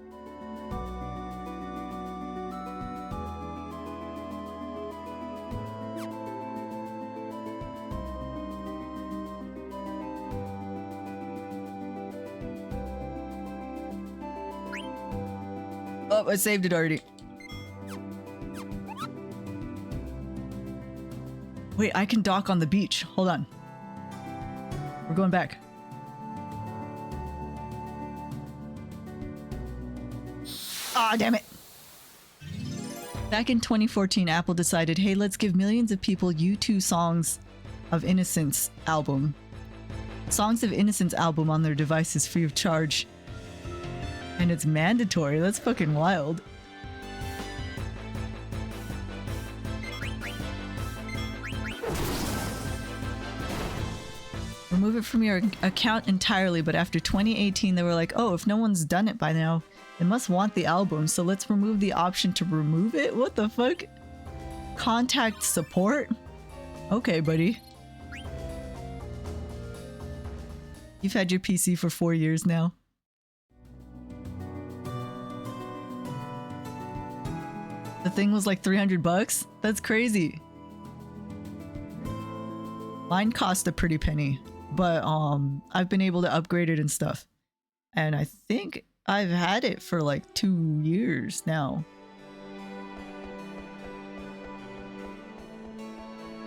Oh, I saved it already. Wait, I can dock on the beach. Hold on. We're going back. Ah, damn it. Back in 2014, Apple decided, hey, let's give millions of people U2 Songs of Innocence album. Songs of Innocence album on their devices free of charge. And it's mandatory. That's fucking wild. Remove it from your account entirely, but after 2018 they were like, oh, if no one's done it by now, they must want the album, so let's remove the option to remove it? What the fuck? Contact support? Okay, buddy. You've had your PC for 4 years now. The thing was like 300 bucks? That's crazy. Mine cost a pretty penny, but I've been able to upgrade it and stuff. And I think I've had it for like 2 years now.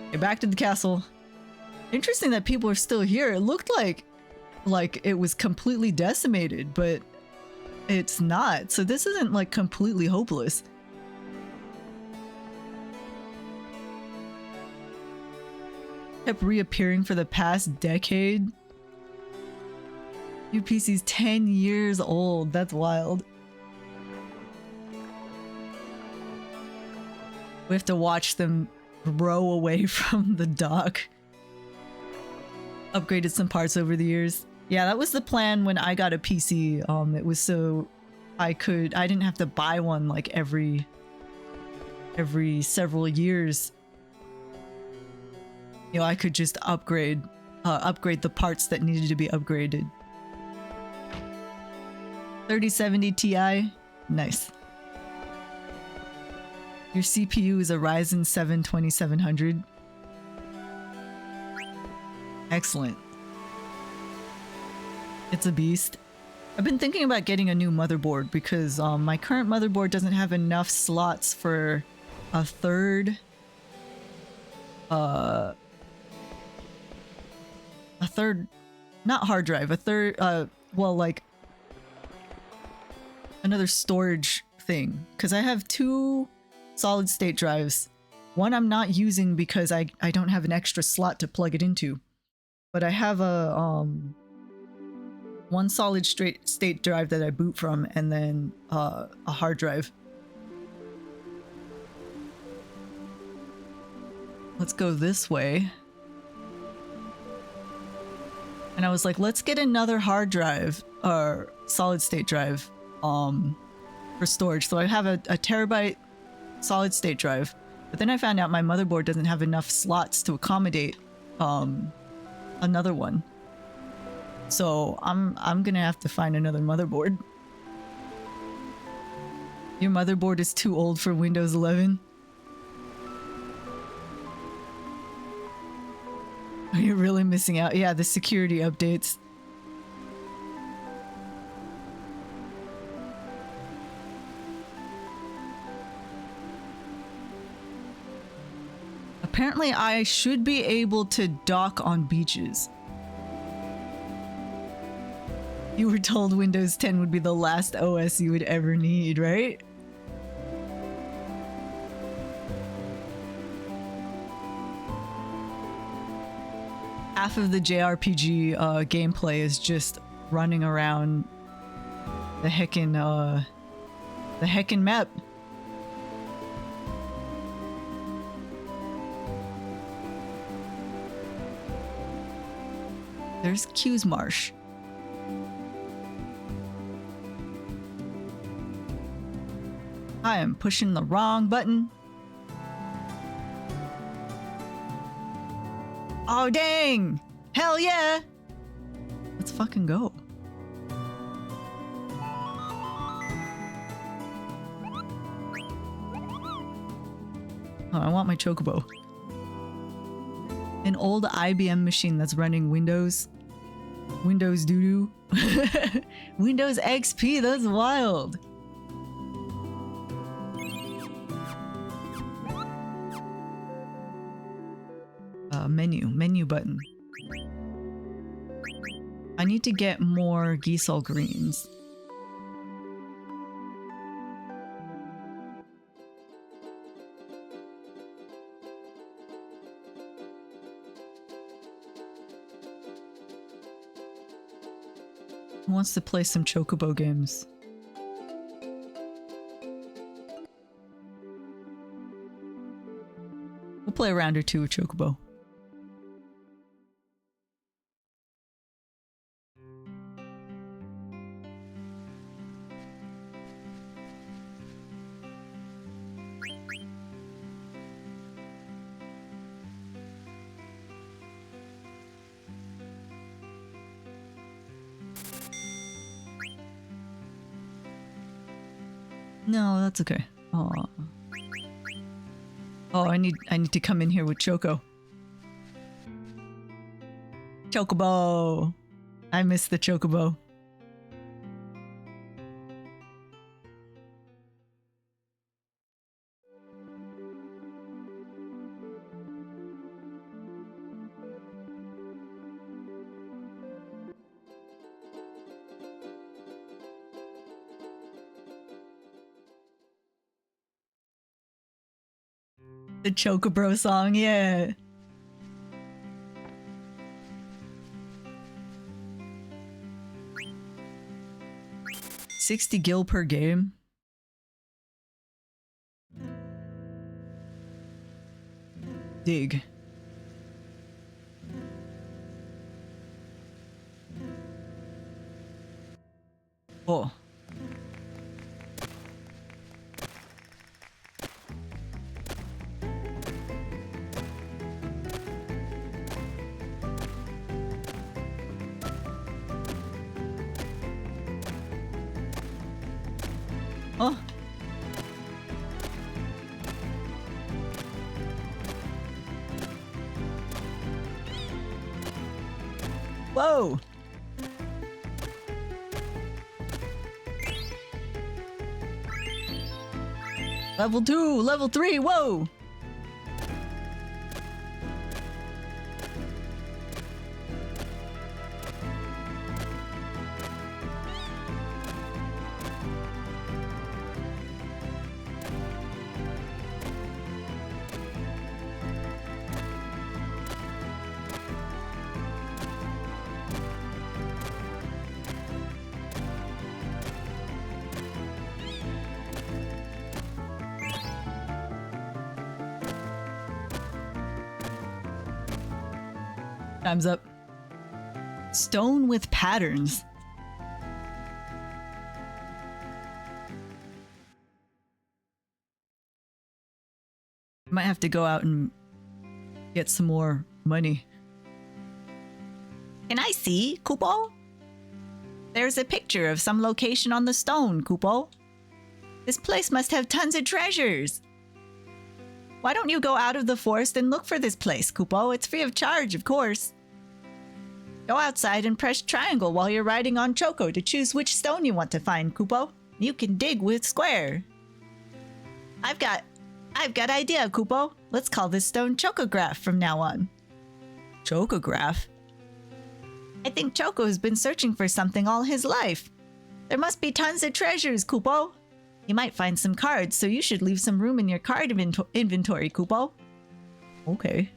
Okay, back to the castle. Interesting that people are still here. It looked like it was completely decimated, but it's not. So this isn't like completely hopeless. Kept reappearing for the past decade. UPC's 10 years old. That's wild. We have to watch them row away from the dock. Upgraded some parts over the years. Yeah, that was the plan when I got a PC. It was so I didn't have to buy one like every several years. You know, I could just upgrade the parts that needed to be upgraded. 3070 Ti, nice. Your CPU is a Ryzen 7 2700. Excellent. It's a beast. I've been thinking about getting a new motherboard because my current motherboard doesn't have enough slots for a third not hard drive, a third well, like another storage thing, because I have 2 solid state drives. One I'm not using because I don't have an extra slot to plug it into, but I have a one solid state drive that I boot from, and then a hard drive. Let's go this way. And I was like, let's get another hard drive or solid state drive for storage. So I have a terabyte solid state drive, but then I found out my motherboard doesn't have enough slots to accommodate another one. So I'm gonna have to find another motherboard. Your motherboard is too old for Windows 11. You're really missing out. Yeah, the security updates. Apparently, I should be able to dock on beaches. You were told Windows 10 would be the last OS you would ever need, right? Half of the JRPG gameplay is just running around the heckin' map. There's Q's Marsh. I am pushing the wrong button. Oh, dang! Hell yeah! Let's fucking go. Oh, I want my chocobo. An old IBM machine that's running Windows. Windows doo-doo. Windows XP, that's wild. Menu button. I need to get more Gisel greens. Who wants to play some chocobo games? We'll play a round or two with chocobo. No, that's okay. Oh, I need to come in here with Choco. Chocobo. I miss the Chocobo. The Chocobro song, yeah. $60 per game. Dig. Oh. Oh. Whoa. Level 2, level 3, whoa. Time's up. Stone with patterns. Might have to go out and get some more money. Can I see, Kupo? There's a picture of some location on the stone, Kupo. This place must have tons of treasures. Why don't you go out of the forest and look for this place, Kupo? It's free of charge, of course. Go outside and press triangle while you're riding on Choco to choose which stone you want to find, Kupo. You can dig with square. I've got idea, Kupo. Let's call this stone Chocograph from now on. Chocograph? I think Choco has been searching for something all his life. There must be tons of treasures, Kupo. You might find some cards, so you should leave some room in your card inventory, Kupo. Okay.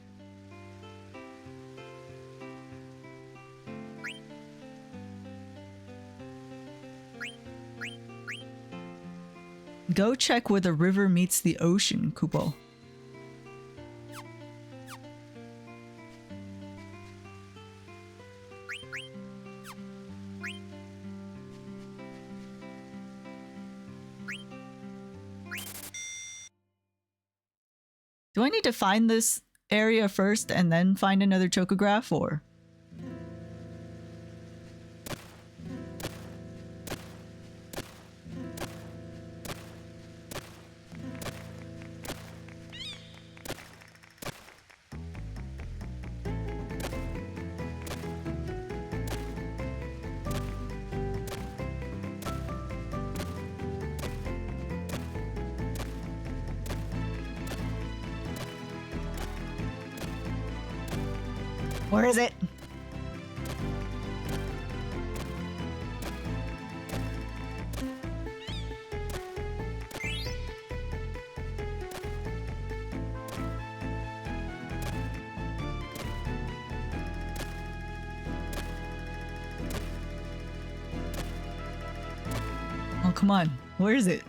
Go check where the river meets the ocean, Kupo. Do I need to find this area first and then find another chocograph, or? Where is it? Oh, come on. Where is it?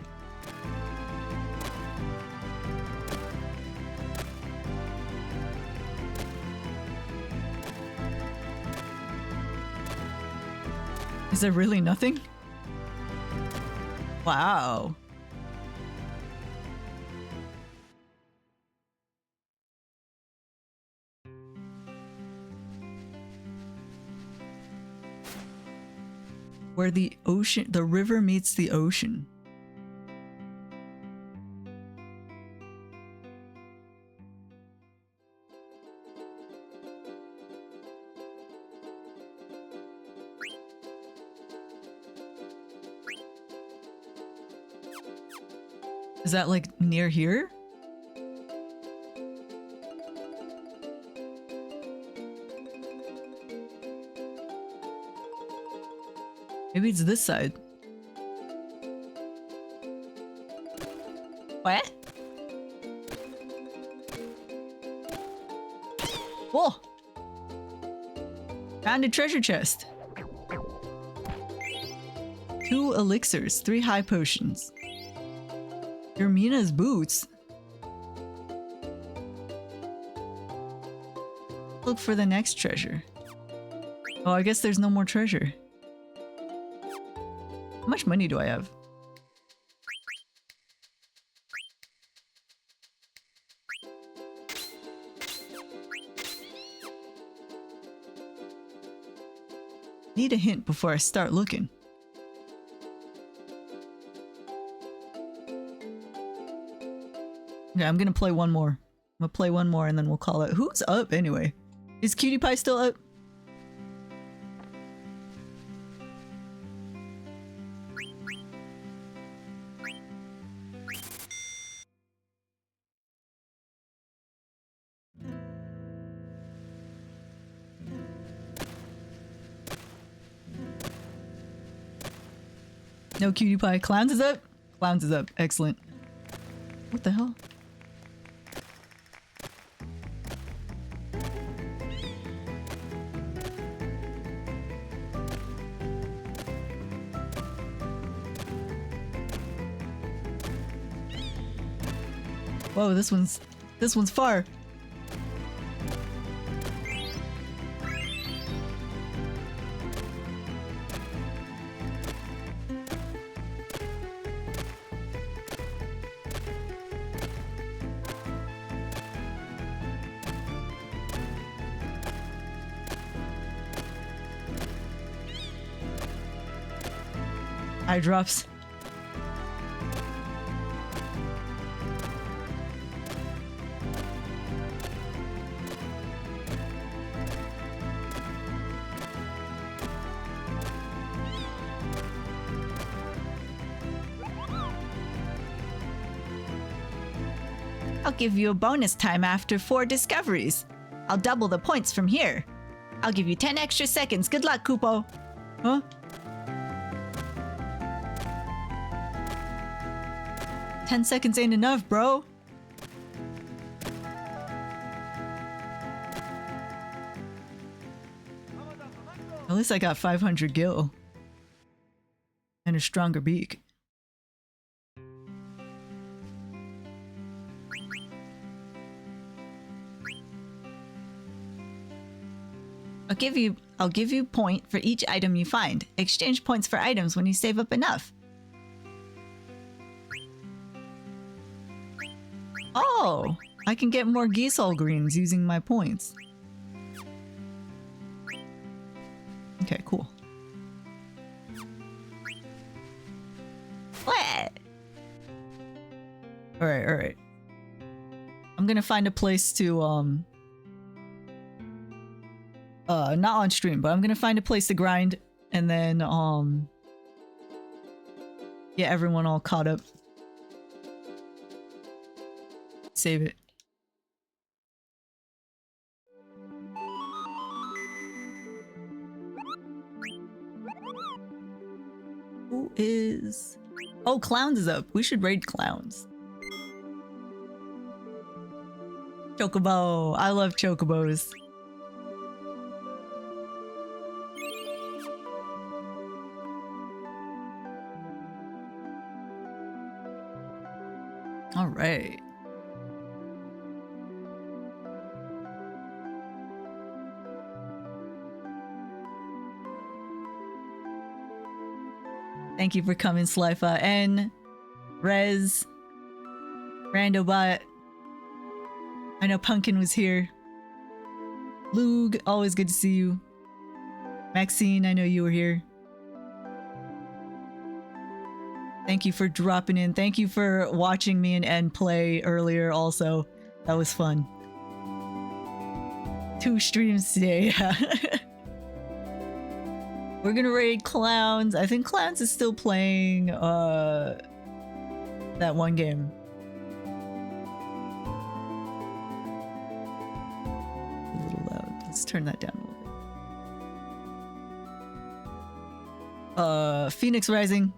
Is there really nothing? Wow. Where the river meets the ocean. Is that like near here? Maybe it's this side. What? Whoa! Found a treasure chest. 2 elixirs, 3 high potions. Yermina's boots. Look for the next treasure. Oh, I guess there's no more treasure. How much money do I have? Need a hint before I start looking. Okay, I'm gonna play one more. I'm gonna play one more and then we'll call it. Who's up anyway? Is Cutie Pie still up? No Cutie Pie. Clowns is up? Clowns is up. Excellent. What the hell? Whoa, this one's far. Eye drops. I'll give you a bonus time after 4 discoveries. I'll double the points from here. I'll give you 10 extra seconds. Good luck, Kupo. Huh? 10 seconds ain't enough, bro. At least I got 500 gil. And a stronger beak. I'll give you point for each item you find. Exchange points for items when you save up enough. Oh, I can get more Geesol greens using my points. Okay, cool. What? Alright, alright. I'm gonna find a place to, not on stream, but I'm gonna find a place to grind and then, get everyone all caught up. Save it. Who is... Oh, Clowns is up. We should raid Clowns. Chocobo. I love chocobos. All right. Thank you for coming, Slifa. N, Rez, Randobot. I know Pumpkin was here. Lug, always good to see you. Maxine, I know you were here. Thank you for dropping in. Thank you for watching me and N play earlier also. That was fun. 2 streams today, yeah. We're gonna raid Clowns. I think Clowns is still playing that one game. A little loud. Let's turn that down a little bit. Phoenix Rising.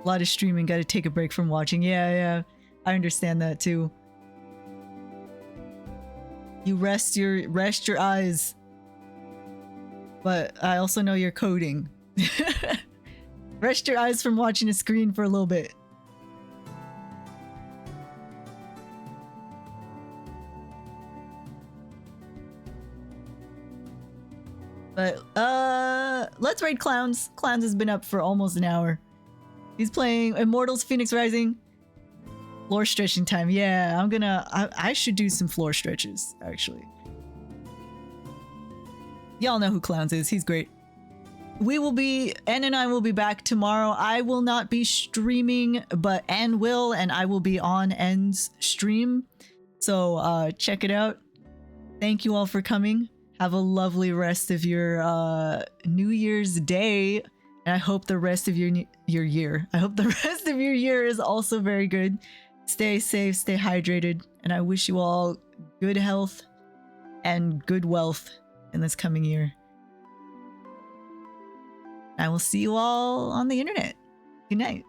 A lot of streaming, gotta take a break from watching. Yeah, I understand that too. You rest your eyes. But I also know you're coding. Rest your eyes from watching a screen for a little bit. But let's raid Clowns. Clowns has been up for almost an hour. He's playing Immortals Phoenix Rising. Floor stretching time. Yeah, I should do some floor stretches, actually. Y'all know who Clowns is. He's great. N and I will be back tomorrow. I will not be streaming, but N will, and I will be on N's stream. So check it out. Thank you all for coming. Have a lovely rest of your New Year's Day. And I hope the rest of your year. I hope the rest of your year is also very good. Stay safe, stay hydrated, and I wish you all good health and good wealth in this coming year. I will see you all on the internet. Good night.